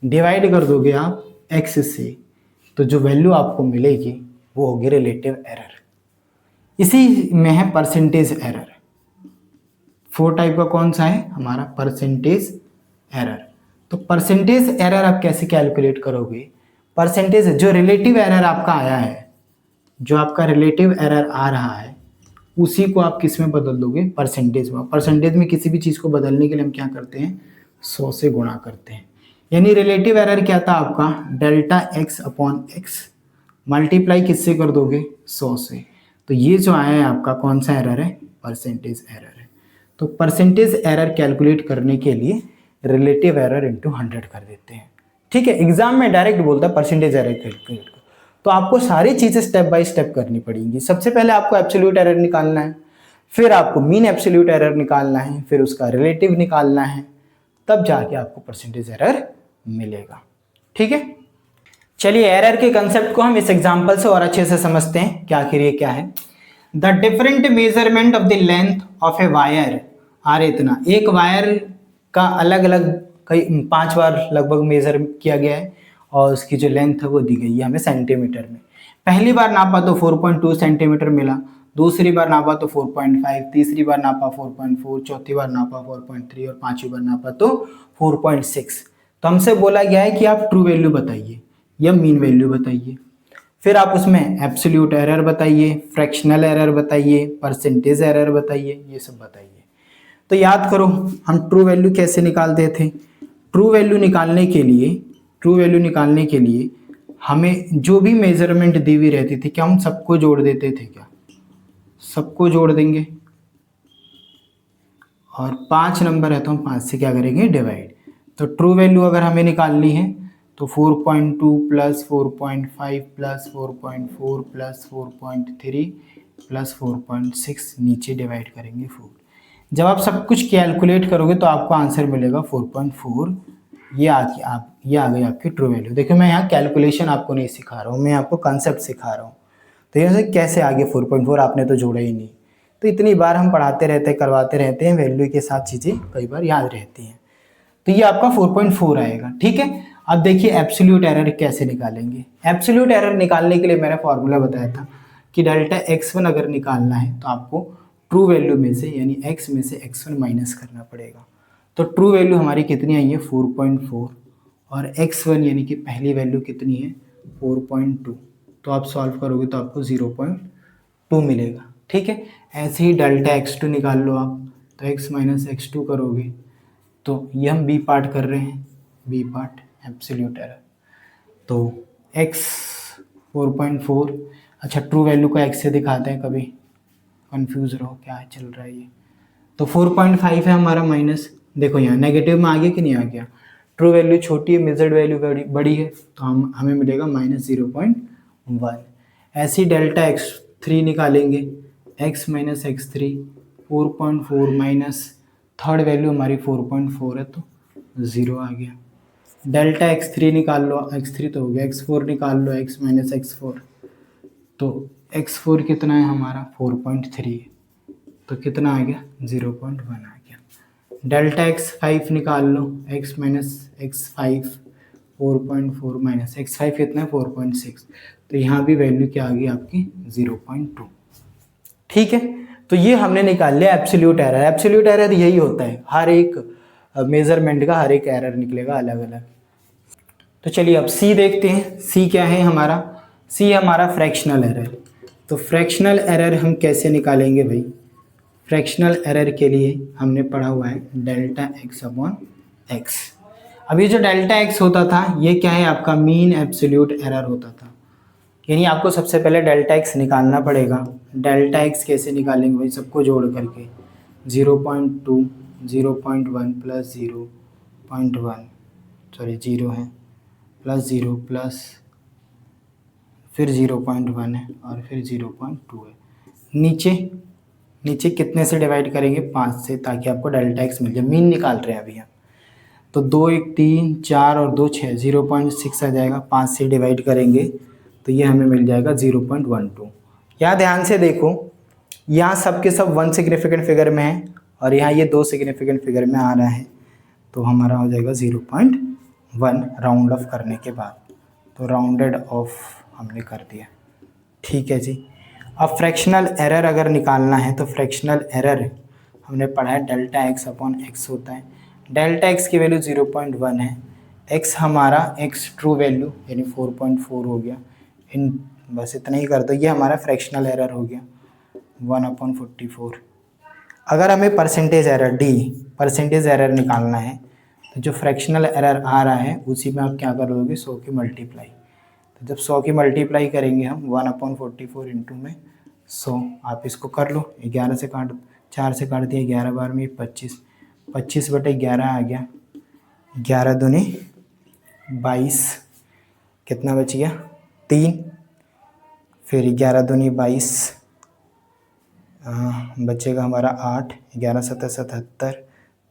डिवाइड कर दोगे आप एक्स से, तो जो वैल्यू आपको मिलेगी वो होगी रिलेटिव एरर। इसी में है परसेंटेज एरर। 4 टाइप का कौन सा है? हमारा परसेंटेज एरर। तो परसेंटेज एरर आप कैसे कैलकुलेट करोगे? परसेंटेज, जो रिलेटिव एरर आपका आया है, जो आपका रिलेटिव एरर आ रहा है उसी को आप किस में बदल दोगे? परसेंटेज में। परसेंटेज में किसी भी चीज़ को बदलने के लिए हम क्या करते हैं? 100 से गुणा करते हैं। यानी रिलेटिव एरर क्या था आपका? Delta X upon x multiply किससे कर दोगे? 100 से। तो ये जो आया है आपका कौन सा एरर है? परसेंटेज एरर है। तो परसेंटेज एरर कैलकुलेट करने के लिए रिलेटिव एरर इंटू 100 कर देते हैं। ठीक है। एग्जाम में डायरेक्ट बोलता है परसेंटेज एरर कैलकुलेट करो, तो आपको सारी चीज़ें स्टेप बाय स्टेप करनी पड़ेंगी। सबसे पहले आपको एब्सोल्यूट एरर निकालना है, फिर आपको मीन एब्सोल्यूट एरर निकालना है, फिर उसका रिलेटिव निकालना है, तब जाके आपको परसेंटेज एरर मिलेगा। ठीक है। चलिए एरर के कंसेप्ट को हम इस एग्जांपल से और अच्छे से समझते हैं कि आखिर ये क्या है। The different measurement of the length of a wire are इतना। एक वायर का अलग अलग कई 5 बार लगभग मेजर किया गया है और उसकी जो लेंथ है वो दी गई है हमें सेंटीमीटर में। पहली बार नापा तो 4.2 सेंटीमीटर मिला, दूसरी बार नापा तो 4.5, तीसरी बार नापा 4.4, चौथी बार नापा 4.3 और पांचवी बार नापा तो 4.6। तो हमसे बोला गया है कि आप ट्रू वैल्यू बताइए या मीन वैल्यू बताइए। फिर आप उसमें एब्सोल्यूट एरर बताइए, फ्रैक्शनल एरर बताइए, परसेंटेज एरर बताइए, ये सब बताइए। तो याद करो हम ट्रू वैल्यू कैसे निकालते थे? ट्रू वैल्यू निकालने के लिए हमें जो भी मेजरमेंट दी हुई रहती थी क्या हम सबको जोड़ देते थे? क्या सबको जोड़ देंगे? और 5 नंबर है तो हम 5 से क्या करेंगे? डिवाइड। तो ट्रू वैल्यू अगर हमें निकालनी है तो 4.2 प्लस 4.5 प्लस 4.4 प्लस 4.3 प्लस 4.6 नीचे डिवाइड करेंगे 4। जब आप सब कुछ कैलकुलेट करोगे तो आपको आंसर मिलेगा 4.4। ये आ गई आपकी ट्रू वैल्यू। देखिए मैं यहाँ कैलकुलेशन आपको नहीं सिखा रहा हूँ, मैं आपको कंसेप्ट सिखा रहा हूँ। तो ये कैसे आ गया 4.4? आपने तो जोड़ा ही नहीं। तो इतनी बार हम पढ़ाते रहते हैं, करवाते रहते हैं, वैल्यू के साथ चीज़ें कई बार याद रहती हैं। तो ये आपका 4.4 आएगा। ठीक है। अब देखिए एब्सोल्यूट एरर कैसे निकालेंगे। एब्सोल्यूट एरर निकालने के लिए मैंने फॉर्मूला बताया था कि डेल्टा x1 अगर निकालना है तो आपको ट्रू वैल्यू में से यानी x में से x1 माइनस करना पड़ेगा। तो ट्रू वैल्यू हमारी कितनी आई है 4.4 और x1 यानी कि पहली वैल्यू कितनी है 4.2। तो आप सॉल्व करोगे तो आपको 0.2 मिलेगा। ठीक है, ऐसे ही डेल्टा x2 निकाल लो आप, तो x माइनस x2 करोगे तो ये हम बी पार्ट कर रहे हैं, बी पार्ट एब्सोल्यूट एरर। तो x 4.4, अच्छा ट्रू वैल्यू को x से दिखाते हैं, कभी कंफ्यूज रहो क्या है चल रहा है ये। तो 4.5 है हमारा माइनस, देखो यहाँ नेगेटिव में आ गया कि नहीं आ गया। ट्रू वैल्यू छोटी है, मेजर्ड वैल्यू बड़ी है, तो हमें मिलेगा माइनस 0.1। ऐसे ही डेल्टा x3 निकालेंगे, x minus x3 4.4 minus third value हमारी 4.4 है तो 0 आ गया। डेल्टा x3 निकाल लो, x3 तो हो गया, x4 निकाल लो, x माइनस x4 तो x4 कितना है हमारा 4.3 है, तो कितना आ गया 0.1 आ गया। डेल्टा x5 निकाल लो, x minus x5 4.4 minus x5 कितना है 4.6, तो यहाँ भी वैल्यू क्या आ गई आपकी 0.2। ठीक है, तो ये हमने निकाल लिया एब्सोल्यूट एरर। एब्सोल्यूट एरर यही होता है, हर एक मेजरमेंट का हर एक एरर निकलेगा अलग अलग। तो चलिए अब सी देखते हैं, सी क्या है हमारा, सी हमारा फ्रैक्शनल एरर। तो फ्रैक्शनल एरर हम कैसे निकालेंगे भाई, फ्रैक्शनल एरर के लिए हमने पढ़ा हुआ है डेल्टा x अपॉन एक्स। अब ये जो डेल्टा x होता था ये क्या है आपका मीन एब्सोल्यूट एरर होता था, यानी आपको सबसे पहले डेल्टा x निकालना पड़ेगा। डेल्टा x कैसे निकालेंगे भाई, सबको जोड़ करके 0.2 0.1 प्लस 0.1 सॉरी 0 है प्लस 0 प्लस फिर 0.1 है और फिर 0.2 है। नीचे कितने से डिवाइड करेंगे 5 से, ताकि आपको डेल्टा x मिल जाए। मीन निकाल रहे हैं अभी हम, तो 2 1 3 4 और 2 6 0.6 आ जाएगा। 5 से डिवाइड करेंगे तो ये हमें मिल जाएगा 0.12। यहाँ ध्यान से देखो, यहाँ सब के सब 1 सिग्निफिकेंट फिगर में है और यहाँ ये 2 सिग्निफिकेंट फिगर में आ रहा है, तो हमारा हो जाएगा 0.1 राउंड ऑफ करने के बाद। तो राउंडेड ऑफ हमने कर दिया। ठीक है जी। अब फ्रैक्शनल एरर अगर निकालना है तो फ्रैक्शनल एरर हमने पढ़ा है डेल्टा x अपॉन एक्स होता है। डेल्टा x की वैल्यू 0.1 है, x हमारा x ट्रू वैल्यू यानी 4.4 हो गया, इन बस इतना ही कर दो, ये हमारा फ्रैक्शनल एरर हो गया 1/44। अगर हमें परसेंटेज एरर निकालना है तो जो फ्रैक्शनल एरर आ रहा है उसी में आप क्या करोगे 100 की मल्टीप्लाई। तो जब 100 की मल्टीप्लाई करेंगे हम 1/44 इंटू में 100, आप इसको कर लो, 11 से काट 4 से काट दिया, 11 बार में 25, 25/11 आ गया, 11 दूनी 22, कितना बच गया 3, फिर 11 दूनी 22 बचेगा हमारा 8, 11 7 77,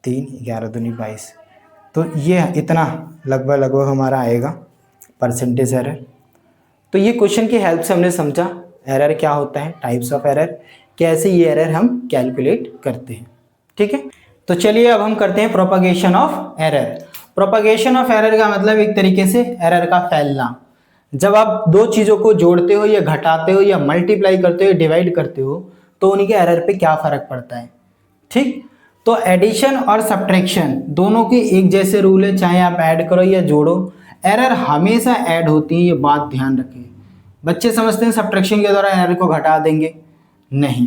3 11 दूनी 22। तो ये इतना लगभग हमारा आएगा परसेंटेज एरर। तो ये क्वेश्चन की हेल्प से हमने समझा एरर क्या होता है, टाइप्स ऑफ एरर, कैसे ये एरर हम कैलकुलेट करते हैं। ठीक है, तो चलिए अब हम करते हैं propagation of error. Propagation of error का मतलब एक तरीके से एरर का फैलना। जब आप दो चीज़ों को जोड़ते हो या घटाते हो या मल्टीप्लाई करते हो या डिवाइड करते हो तो उनके एरर पे क्या फ़र्क पड़ता है। ठीक, तो एडिशन और सब्ट्रैक्शन दोनों के एक जैसे रूल है, चाहे आप ऐड करो या जोड़ो, एरर हमेशा ऐड होती है, ये बात ध्यान रखें। बच्चे समझते हैं सब्ट्रैक्शन के द्वारा एरर को घटा देंगे, नहीं,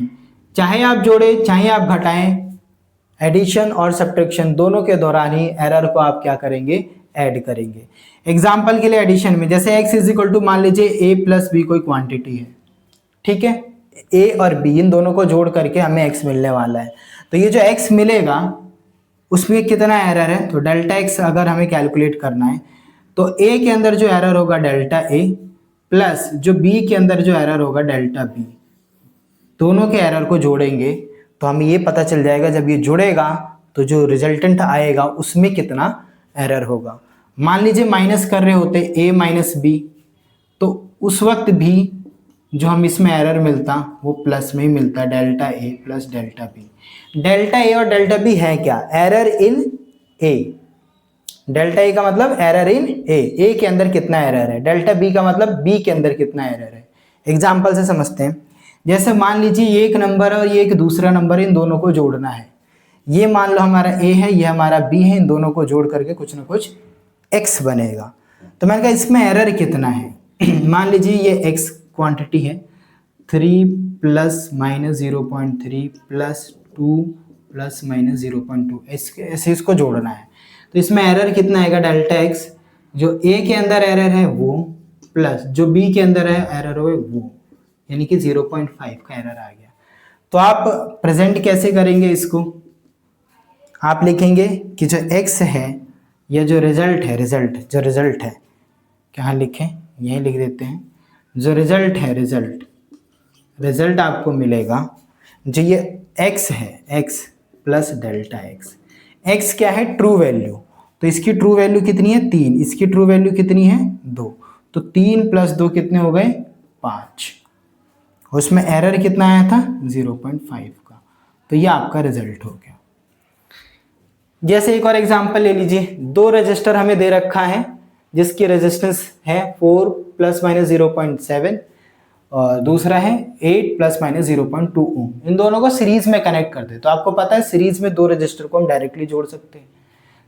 चाहे आप जोड़े चाहे आप घटाएं, एडिशन और सब्ट्रैक्शन दोनों के दौरान ही एरर को आप क्या करेंगे ऐड करेंगे। एग्जाम्पल के लिए एडिशन में जैसे x इज इक्वल टू मान लीजिए a प्लस बी कोई क्वांटिटी है, ठीक है, a और b इन दोनों को जोड़ करके हमें x मिलने वाला है। तो ये जो x मिलेगा उसमें कितना एरर है, तो डेल्टा x अगर हमें कैलकुलेट करना है तो a के अंदर जो एरर होगा डेल्टा a प्लस जो b के अंदर जो एरर होगा डेल्टा b, दोनों के एरर को जोड़ेंगे तो हमें ये पता चल जाएगा जब ये जुड़ेगा तो जो रिजल्टेंट आएगा उसमें कितना एरर होगा। मान लीजिए माइनस कर रहे होते a माइनस बी, तो उस वक्त भी जो हम इसमें एरर मिलता वो प्लस में ही मिलता, delta a plus delta b। Delta a और डेल्टा b है क्या, error in a, delta A का मतलब एरर इन ए के अंदर कितना एरर है, डेल्टा बी का मतलब बी के अंदर कितना एरर है। एग्जाम्पल से समझते हैं, जैसे मान लीजिए ये एक नंबर है और ये एक दूसरा नंबर है, इन दोनों को जोड़ना है। ये मान लो हमारा ए है, ये हमारा बी है, इन दोनों को जोड़ करके कुछ ना कुछ एक्स बनेगा। तो मैंने कहा इसमें एरर कितना है मान लीजिए ये एक्स क्वांटिटी है 3 plus minus 0.3 plus 2 plus minus 0.2, ऐसे इसको जोड़ना है। तो इसमें एरर कितना आएगा, डेल्टा एक्स, जो ए के अंदर एरर है वो प्लस जो बी के अंदर है एरर हो वो, यानी कि 0.5 का एरर आ गया। तो आप प्रेजेंट कैसे करेंगे इसको, आप लिखेंगे कि जो x है या जो रिजल्ट है, जो रिजल्ट है, कहाँ लिखें, यहीं लिख देते हैं, जो रिजल्ट है, रिजल्ट आपको मिलेगा, जो ये x है, x प्लस डेल्टा x क्या है, ट्रू वैल्यू, तो इसकी ट्रू वैल्यू कितनी है 3, इसकी ट्रू वैल्यू कितनी है 2, तो 3 प्लस 2 कितने हो गए 5, उसमें एरर कितना आया था 0.5 का। तो ये आपका रिजल्ट हो गया। जैसे एक और एग्जांपल ले लीजिए, दो रजिस्टर हमें दे रखा है जिसकी रेजिस्टेंस है 4 प्लस माइनस 0.7 और दूसरा है 8 प्लस माइनस 0.2 ओम। इन दोनों को सीरीज में कनेक्ट कर दे, तो आपको पता है सीरीज में दो रजिस्टर को हम डायरेक्टली जोड़ सकते हैं,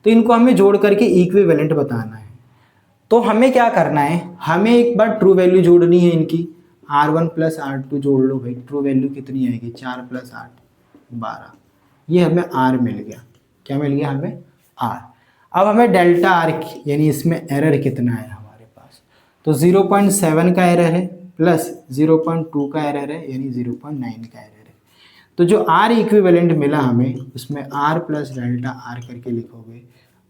तो इनको हमें जोड़ करके इक्विवेलेंट बताना है। तो हमें क्या करना है, हमें एक बार ट्रू वैल्यू जोड़नी है इनकी, R1 प्लस R2 जोड़ लो भाई, ट्रू वैल्यू कितनी आएगी 4 प्लस 8 12, ये हमें R मिल गया। क्या मिल गया हमें R। अब हमें डेल्टा R यानी इसमें एरर कितना है हमारे पास, तो 0.7 का एरर है प्लस 0.2 का एरर है यानी 0.9 का एरर है। तो जो R इक्विवेलेंट मिला हमें उसमें R प्लस डेल्टा R करके लिखोगे,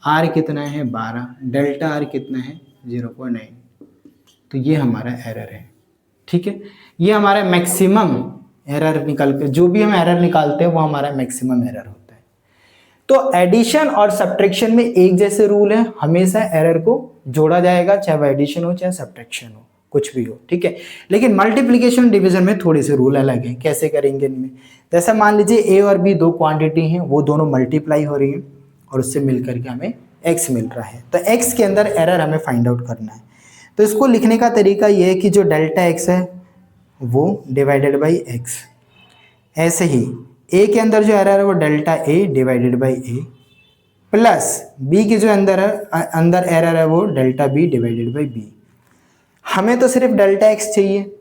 R कितना है 12, डेल्टा R कितना है 0.9, तो ये हमारा एरर है। ठीक है, ये हमारा मैक्सिमम एरर निकल के, जो भी हम एरर निकालते हैं वो हमारा मैक्सिमम एरर होता है। तो एडिशन और सब्ट्रैक्शन में एक जैसे रूल है, हमेशा एरर को जोड़ा जाएगा, चाहे वो एडिशन हो चाहे सब्ट्रैक्शन हो, कुछ भी हो। ठीक है, लेकिन मल्टीप्लिकेशन डिवीजन में थोड़े से रूल अलग है। कैसे करेंगे इनमें, जैसा मान लीजिए ए और बी दो क्वांटिटी हैं, वो दोनों मल्टीप्लाई हो रही हैं और उससे मिलकर के हमें एक्स मिल रहा है, तो एक्स के अंदर एरर हमें फाइंड आउट करना है। तो इसको लिखने का तरीका ये है कि जो डेल्टा एक्स है वो डिवाइडेड बाई एक्स, ऐसे ही ए के अंदर जो एरर है वो delta A divided by A, plus B की जो अंदर एरर है वो delta B divided by B. हमें तो सिर्फ डेल्टा एक्स चाहिए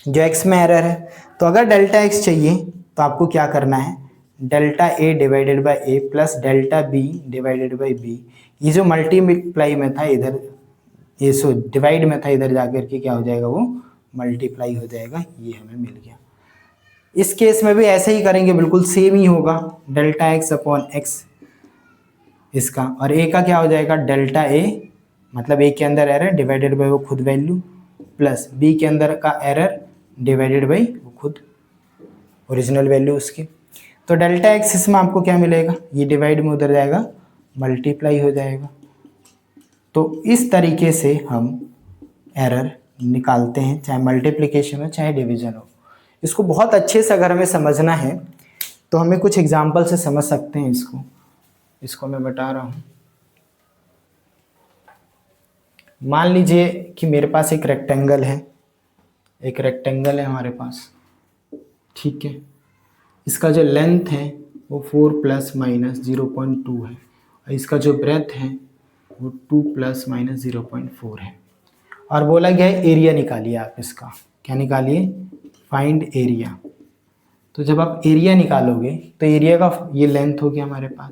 जो एक्स में एरर है, तो अगर डेल्टा एक्स चाहिए तो आपको क्या करना है, delta A divided by A plus delta B divided by B, ये जो मल्टीप्लाई में था इधर, ये सो डिवाइड में था इधर जाकर के क्या हो जाएगा वो मल्टीप्लाई हो जाएगा, ये हमें मिल गया। इस केस में भी ऐसे ही करेंगे, बिल्कुल सेम ही होगा, डेल्टा एक्स अपॉन एक्स इसका, और ए का क्या हो जाएगा डेल्टा ए, मतलब ए के अंदर एरर डिवाइडेड बाई वो खुद वैल्यू, प्लस बी के अंदर का एरर डिवाइडेड बाई वो खुद ओरिजिनल वैल्यू उसकी। तो डेल्टा एक्स इसमें आपको क्या मिलेगा, ये डिवाइड में उधर जाएगा मल्टीप्लाई हो जाएगा। तो इस तरीके से हम एरर निकालते हैं, चाहे मल्टीप्लिकेशन हो चाहे डिवीजन हो। इसको बहुत अच्छे से अगर हमें समझना है तो हमें कुछ एग्जाम्पल से समझ सकते हैं इसको मैं बता रहा हूँ। मान लीजिए कि मेरे पास एक रेक्टेंगल है हमारे पास, ठीक है, इसका जो लेंथ है वो 4 प्लस माइनस 0.2 है और इसका जो ब्रेथ है वो 2 प्लस माइनस 0.4 है, और बोला गया है एरिया निकालिए। आप इसका क्या निकालिए, फाइंड एरिया। तो जब आप एरिया निकालोगे तो एरिया का ये लेंथ हो गया हमारे पास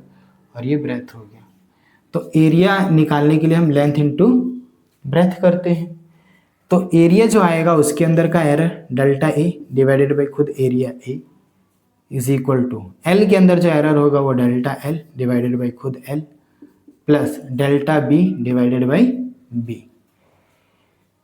और ये ब्रेथ हो गया, तो एरिया निकालने के लिए हम लेंथ इंटू ब्रेथ करते हैं। तो एरिया जो आएगा उसके अंदर का error delta A divided by खुद area A is equal to L के अंदर जो एरर होगा वो डेल्टा एल डिवाइडेड बाई खुद L plus delta B divided by B.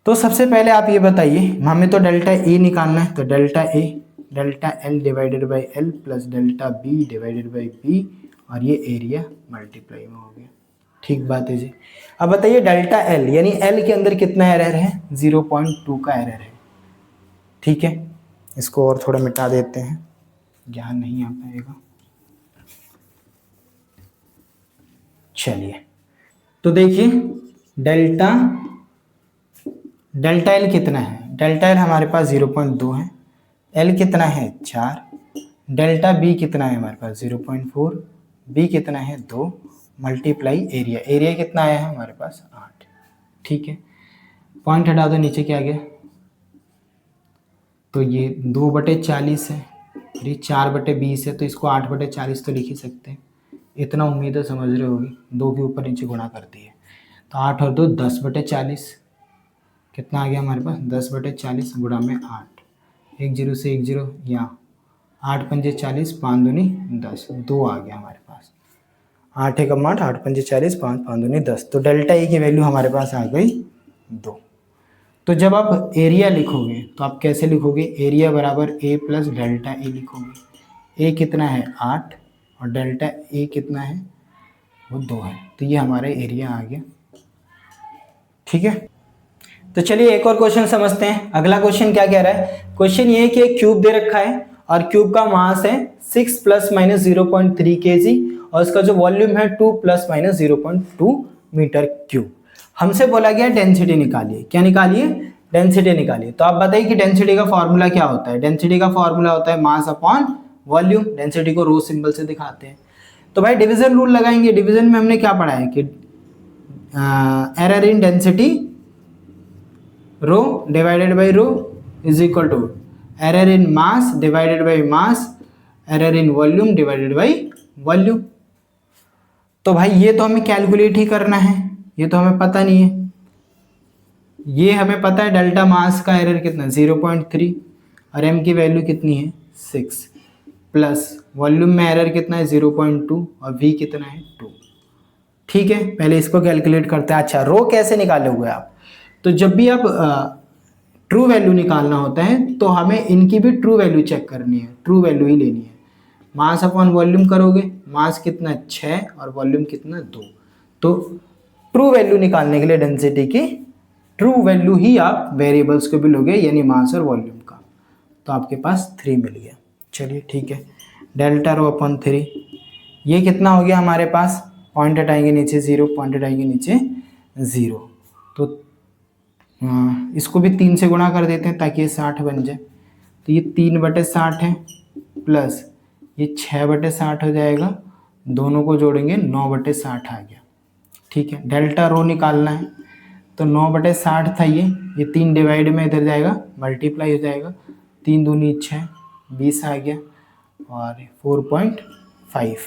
तो सबसे पहले आप ये बताइए, हमें तो डेल्टा ए निकालना है, तो delta L divided by L plus delta B divided by B, और ये एरिया मल्टीप्लाई में हो गया। ठीक बात है जी। अब बताइए डेल्टा एल यानी एल के अंदर कितना एरर है, 0.2 का एरर है। ठीक है, इसको और थोड़ा मिटा देते हैं, ध्यान नहीं आ पाएगा। चलिए तो देखिए डेल्टा डेल्टा एल कितना है, डेल्टा एल हमारे पास 0.2 है, एल कितना है 4, डेल्टा बी कितना है हमारे पास 0.4, बी कितना है 2 मल्टीप्लाई एरिया, एरिया कितना आया है हमारे पास 8। ठीक है, पॉइंट हटा दो, नीचे क्या आ गया, तो ये 2/40 है, ये 4/20 है, तो इसको 8/40 तो लिख ही सकते हैं। इतना उम्मीद है समझ रहे होगी, 2 के ऊपर नीचे गुणा कर दिए तो 8 और 2 10/40, कितना आ गया हमारे पास 10/40 गुणा में 8, 1 0 से 1 0 यहाँ, 8 पंजे 40, 5 दूनी 10, 2 आ गया हमारे पास, 8 एकम 8, 8 पंजे 40, 5 5 दूनी 10, तो डेल्टा ए की वैल्यू हमारे पास आ गई 2। तो जब आप एरिया लिखोगे तो आप कैसे लिखोगे, एरिया बराबर ए प्लस डेल्टा ए लिखोगे। ए कितना है 8 और डेल्टा ए कितना है वो 2 है, तो ये हमारा एरिया आ गया। ठीक है, तो चलिए एक और क्वेश्चन समझते हैं। अगला क्वेश्चन क्या कह रहा है, क्वेश्चन ये है कि एक क्यूब दे रखा है और क्यूब का मास है 6 ± 0.3 kg और उसका जो वॉल्यूम है 2 ± 0.2 मीटर क्यूब। हमसे बोला गया डेंसिटी निकालिए, क्या निकालिए, डेंसिटी निकालिए। तो आप बताइए कि डेंसिटी का फॉर्मूला क्या होता है। डेंसिटी का फॉर्मूला होता है मास अपॉन वॉल्यूम, डेंसिटी को रो सिंबल से दिखाते हैं। तो भाई डिवीजन रूल लगाएंगे। डिवीजन में हमने क्या पढ़ा है कि error in density rho divided by rho is equal to error in mass divided by mass, error in volume divided by volume. तो भाई ये तो हमें कैलकुलेट ही करना है, ये तो हमें पता नहीं है। ये हमें पता है डेल्टा मास का एरर कितना 0.3 और एम की वैल्यू कितनी है 6, प्लस वॉल्यूम में एरर कितना है 0.2 और वी कितना है 2। ठीक है, पहले इसको कैलकुलेट करते हैं। अच्छा, रो कैसे निकाले हुए आप, तो जब भी आप ट्रू वैल्यू निकालना होता है तो हमें इनकी भी ट्रू वैल्यू चेक करनी है, ट्रू वैल्यू ही लेनी है। मास अपॉन वॉल्यूम करोगे, मास कितना 6 और वॉल्यूम कितना 2, तो ट्रू वैल्यू निकालने के लिए डेंसिटी की ट्रू वैल्यू ही आप वेरिएबल्स को भी लोगे, यानी मास और वॉल्यूम का, तो आपके पास 3 मिल गया। चलिए ठीक है, डेल्टा रो अपॉन 3, ये कितना हो गया हमारे पास, पॉइंट हटाएंगे नीचे 0, पॉइंट हटाएंगे नीचे 0, तो इसको भी 3 से गुणा कर देते हैं ताकि ये 60 बन जाए। तो ये 3/60 है प्लस ये 6/60 हो जाएगा, दोनों को जोड़ेंगे 9/60 आ गया। ठीक है, डेल्टा रो निकालना है तो 9/60 था ये 3 डिवाइड में इधर जाएगा मल्टीप्लाई हो जाएगा, 3 दूनी 6, 20 आ गया और 4.5,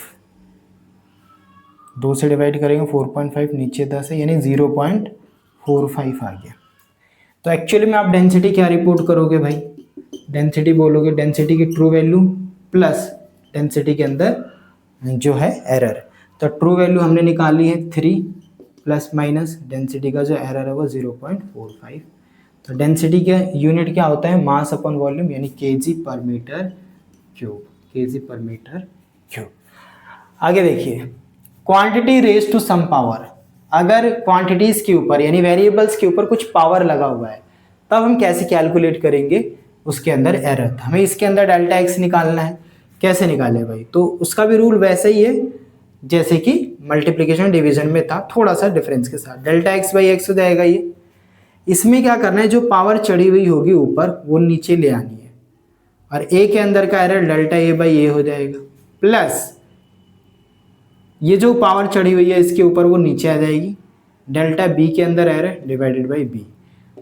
2 से डिवाइड करेंगे 4.5, नीचे 10 है यानी 0.45 आ गया। तो एक्चुअली में आप डेंसिटी क्या रिपोर्ट करोगे भाई, डेंसिटी बोलोगे डेंसिटी की ट्रू वैल्यू प्लस डेंसिटी के अंदर जो है एरर। तो ट्रू वैल्यू हमने निकाली है 3 प्लस माइनस डेंसिटी का जो एरर है वो 0.45। तो डेंसिटी का यूनिट क्या होता है, मास अपॉन वॉल्यूम, यानी kg पर मीटर क्यूब, kg पर मीटर क्यूब। आगे देखिए, quantity raise to some power. अगर क्वांटिटीज के ऊपर यानी वेरिएबल्स के ऊपर कुछ पावर लगा हुआ है तब हम कैसे कैलकुलेट करेंगे उसके अंदर एरर। हमें इसके अंदर डेल्टा एक्स निकालना है, कैसे निकाले भाई, तो उसका भी रूल वैसे ही है जैसे कि मल्टीप्लिकेशन डिवीजन में था, थोड़ा सा डिफरेंस के साथ। डेल्टा एक्स बाई एक्स हो जाएगा ये। इसमें क्या करना है, जो पावर चढ़ी हुई होगी ऊपर वो नीचे ले आनी है और ए के अंदर का एरर डेल्टा ए बाई ए हो जाएगा, प्लस ये जो पावर चढ़ी हुई है इसके ऊपर वो नीचे आ जाएगी, डेल्टा बी के अंदर एरर डिवाइडेड बाई बी।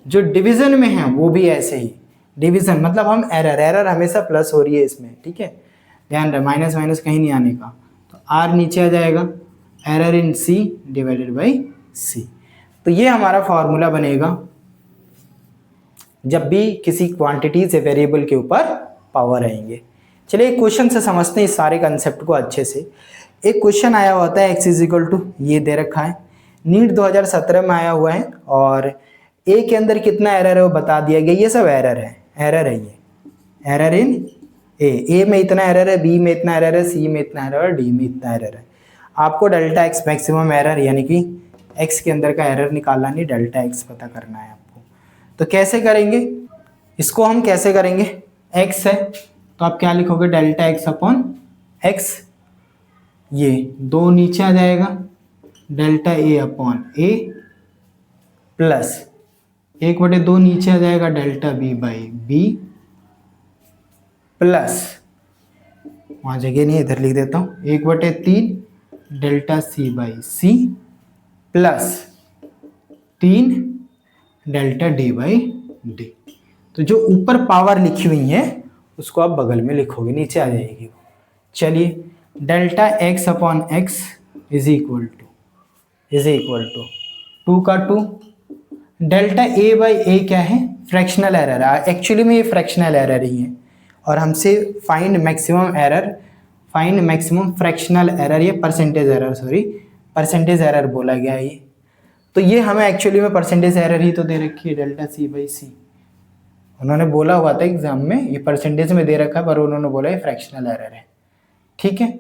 जो डिवीजन में है वो भी ऐसे ही, डिवीजन मतलब हम एरर हमेशा प्लस हो रही है इसमें, ठीक है, ध्यान रहे माइनस माइनस कहीं नहीं आने का। तो आर नीचे आ जाएगा, error in C divided by C. तो ये हमारा फॉर्मूला बनेगा जब भी किसी क्वांटिटी से वेरिएबल के ऊपर पावर आएंगे। चलिए क्वेश्चन से समझते हैं इस सारे कंसेप्ट को अच्छे से। एक क्वेश्चन आया होता है x इज इक्वल टू, ये दे रखा है, नीट 2017 में आया हुआ है और ए के अंदर कितना एरर है वो बता दिया गया। ये सब एरर है ये एरर इन ए में इतना एरर है, बी में इतना एरर है, सी में इतना एरर है, डी में इतना एरर है। आपको डेल्टा एक्स मैक्सिमम एरर यानी कि एक्स के अंदर का एरर निकालना नहीं, डेल्टा एक्स पता करना है आपको। तो कैसे करेंगे इसको, हम कैसे करेंगे, एक्स है तो आप क्या लिखोगे, डेल्टा एक्स अपॉन एक्स, ये 2 नीचे आ जाएगा, delta A upon A plus 1/2 नीचे आ जाएगा delta B by B plus, वहाँ जगह नहीं है इधर लिख देता हूँ, 1/3 delta C by C plus 3 delta D by D. तो जो ऊपर पावर लिखी हुई है उसको आप बगल में लिखोगे, नीचे आ जाएगी वो। चलिए delta X upon X is equal to 2 का 2, डेल्टा ए बाई ए क्या है, फ्रैक्शनल एरर है, एक्चुअली में ये फ्रैक्शनल एरर ही है और हमसे फाइंड मैक्सिमम फ्रैक्शनल एरर, ये परसेंटेज एरर बोला गया है ये। तो ये हमें एक्चुअली में परसेंटेज एरर ही तो दे रखी है, डेल्टा सी बाई सी। उन्होंने बोला हुआ था एग्जाम में, ये परसेंटेज में दे रखा है पर उन्होंने बोला ये फ्रैक्शनल एरर है। ठीक है,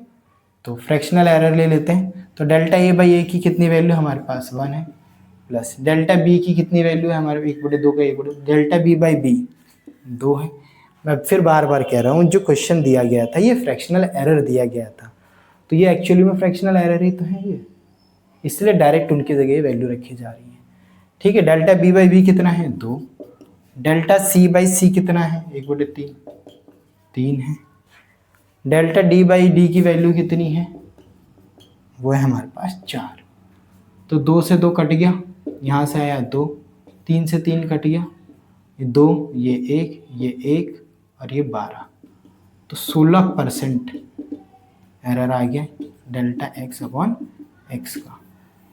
तो फ्रैक्शनल एरर ले लेते हैं। तो डेल्टा ए बाई ए की कितनी वैल्यू हमारे पास 1 है, प्लस डेल्टा बी की कितनी वैल्यू है हमारे 1/2 का 1/2, डेल्टा बी बाई बी 2 है। मैं फिर बार बार कह रहा हूँ, जो क्वेश्चन दिया गया था ये फ्रैक्शनल एरर दिया गया था, तो ये एक्चुअली में फ्रैक्शनल एरर ही तो है ये, इसलिए डायरेक्ट उनकी जगह वैल्यू रखी जा रही है। ठीक है, डेल्टा बी बाई बी कितना है 2, डेल्टा सी बाई सी कितना है 1/3 3 है, डेल्टा डी बाई डी की वैल्यू कितनी है, वो है हमारे पास 4। तो 2 से 2 कट गया, यहाँ से आया 2, 3 से 3 कट गया, ये 2, ये 1 और ये 12, तो 16% एरर आ गया डेल्टा एक्स अपॉन एक्स का।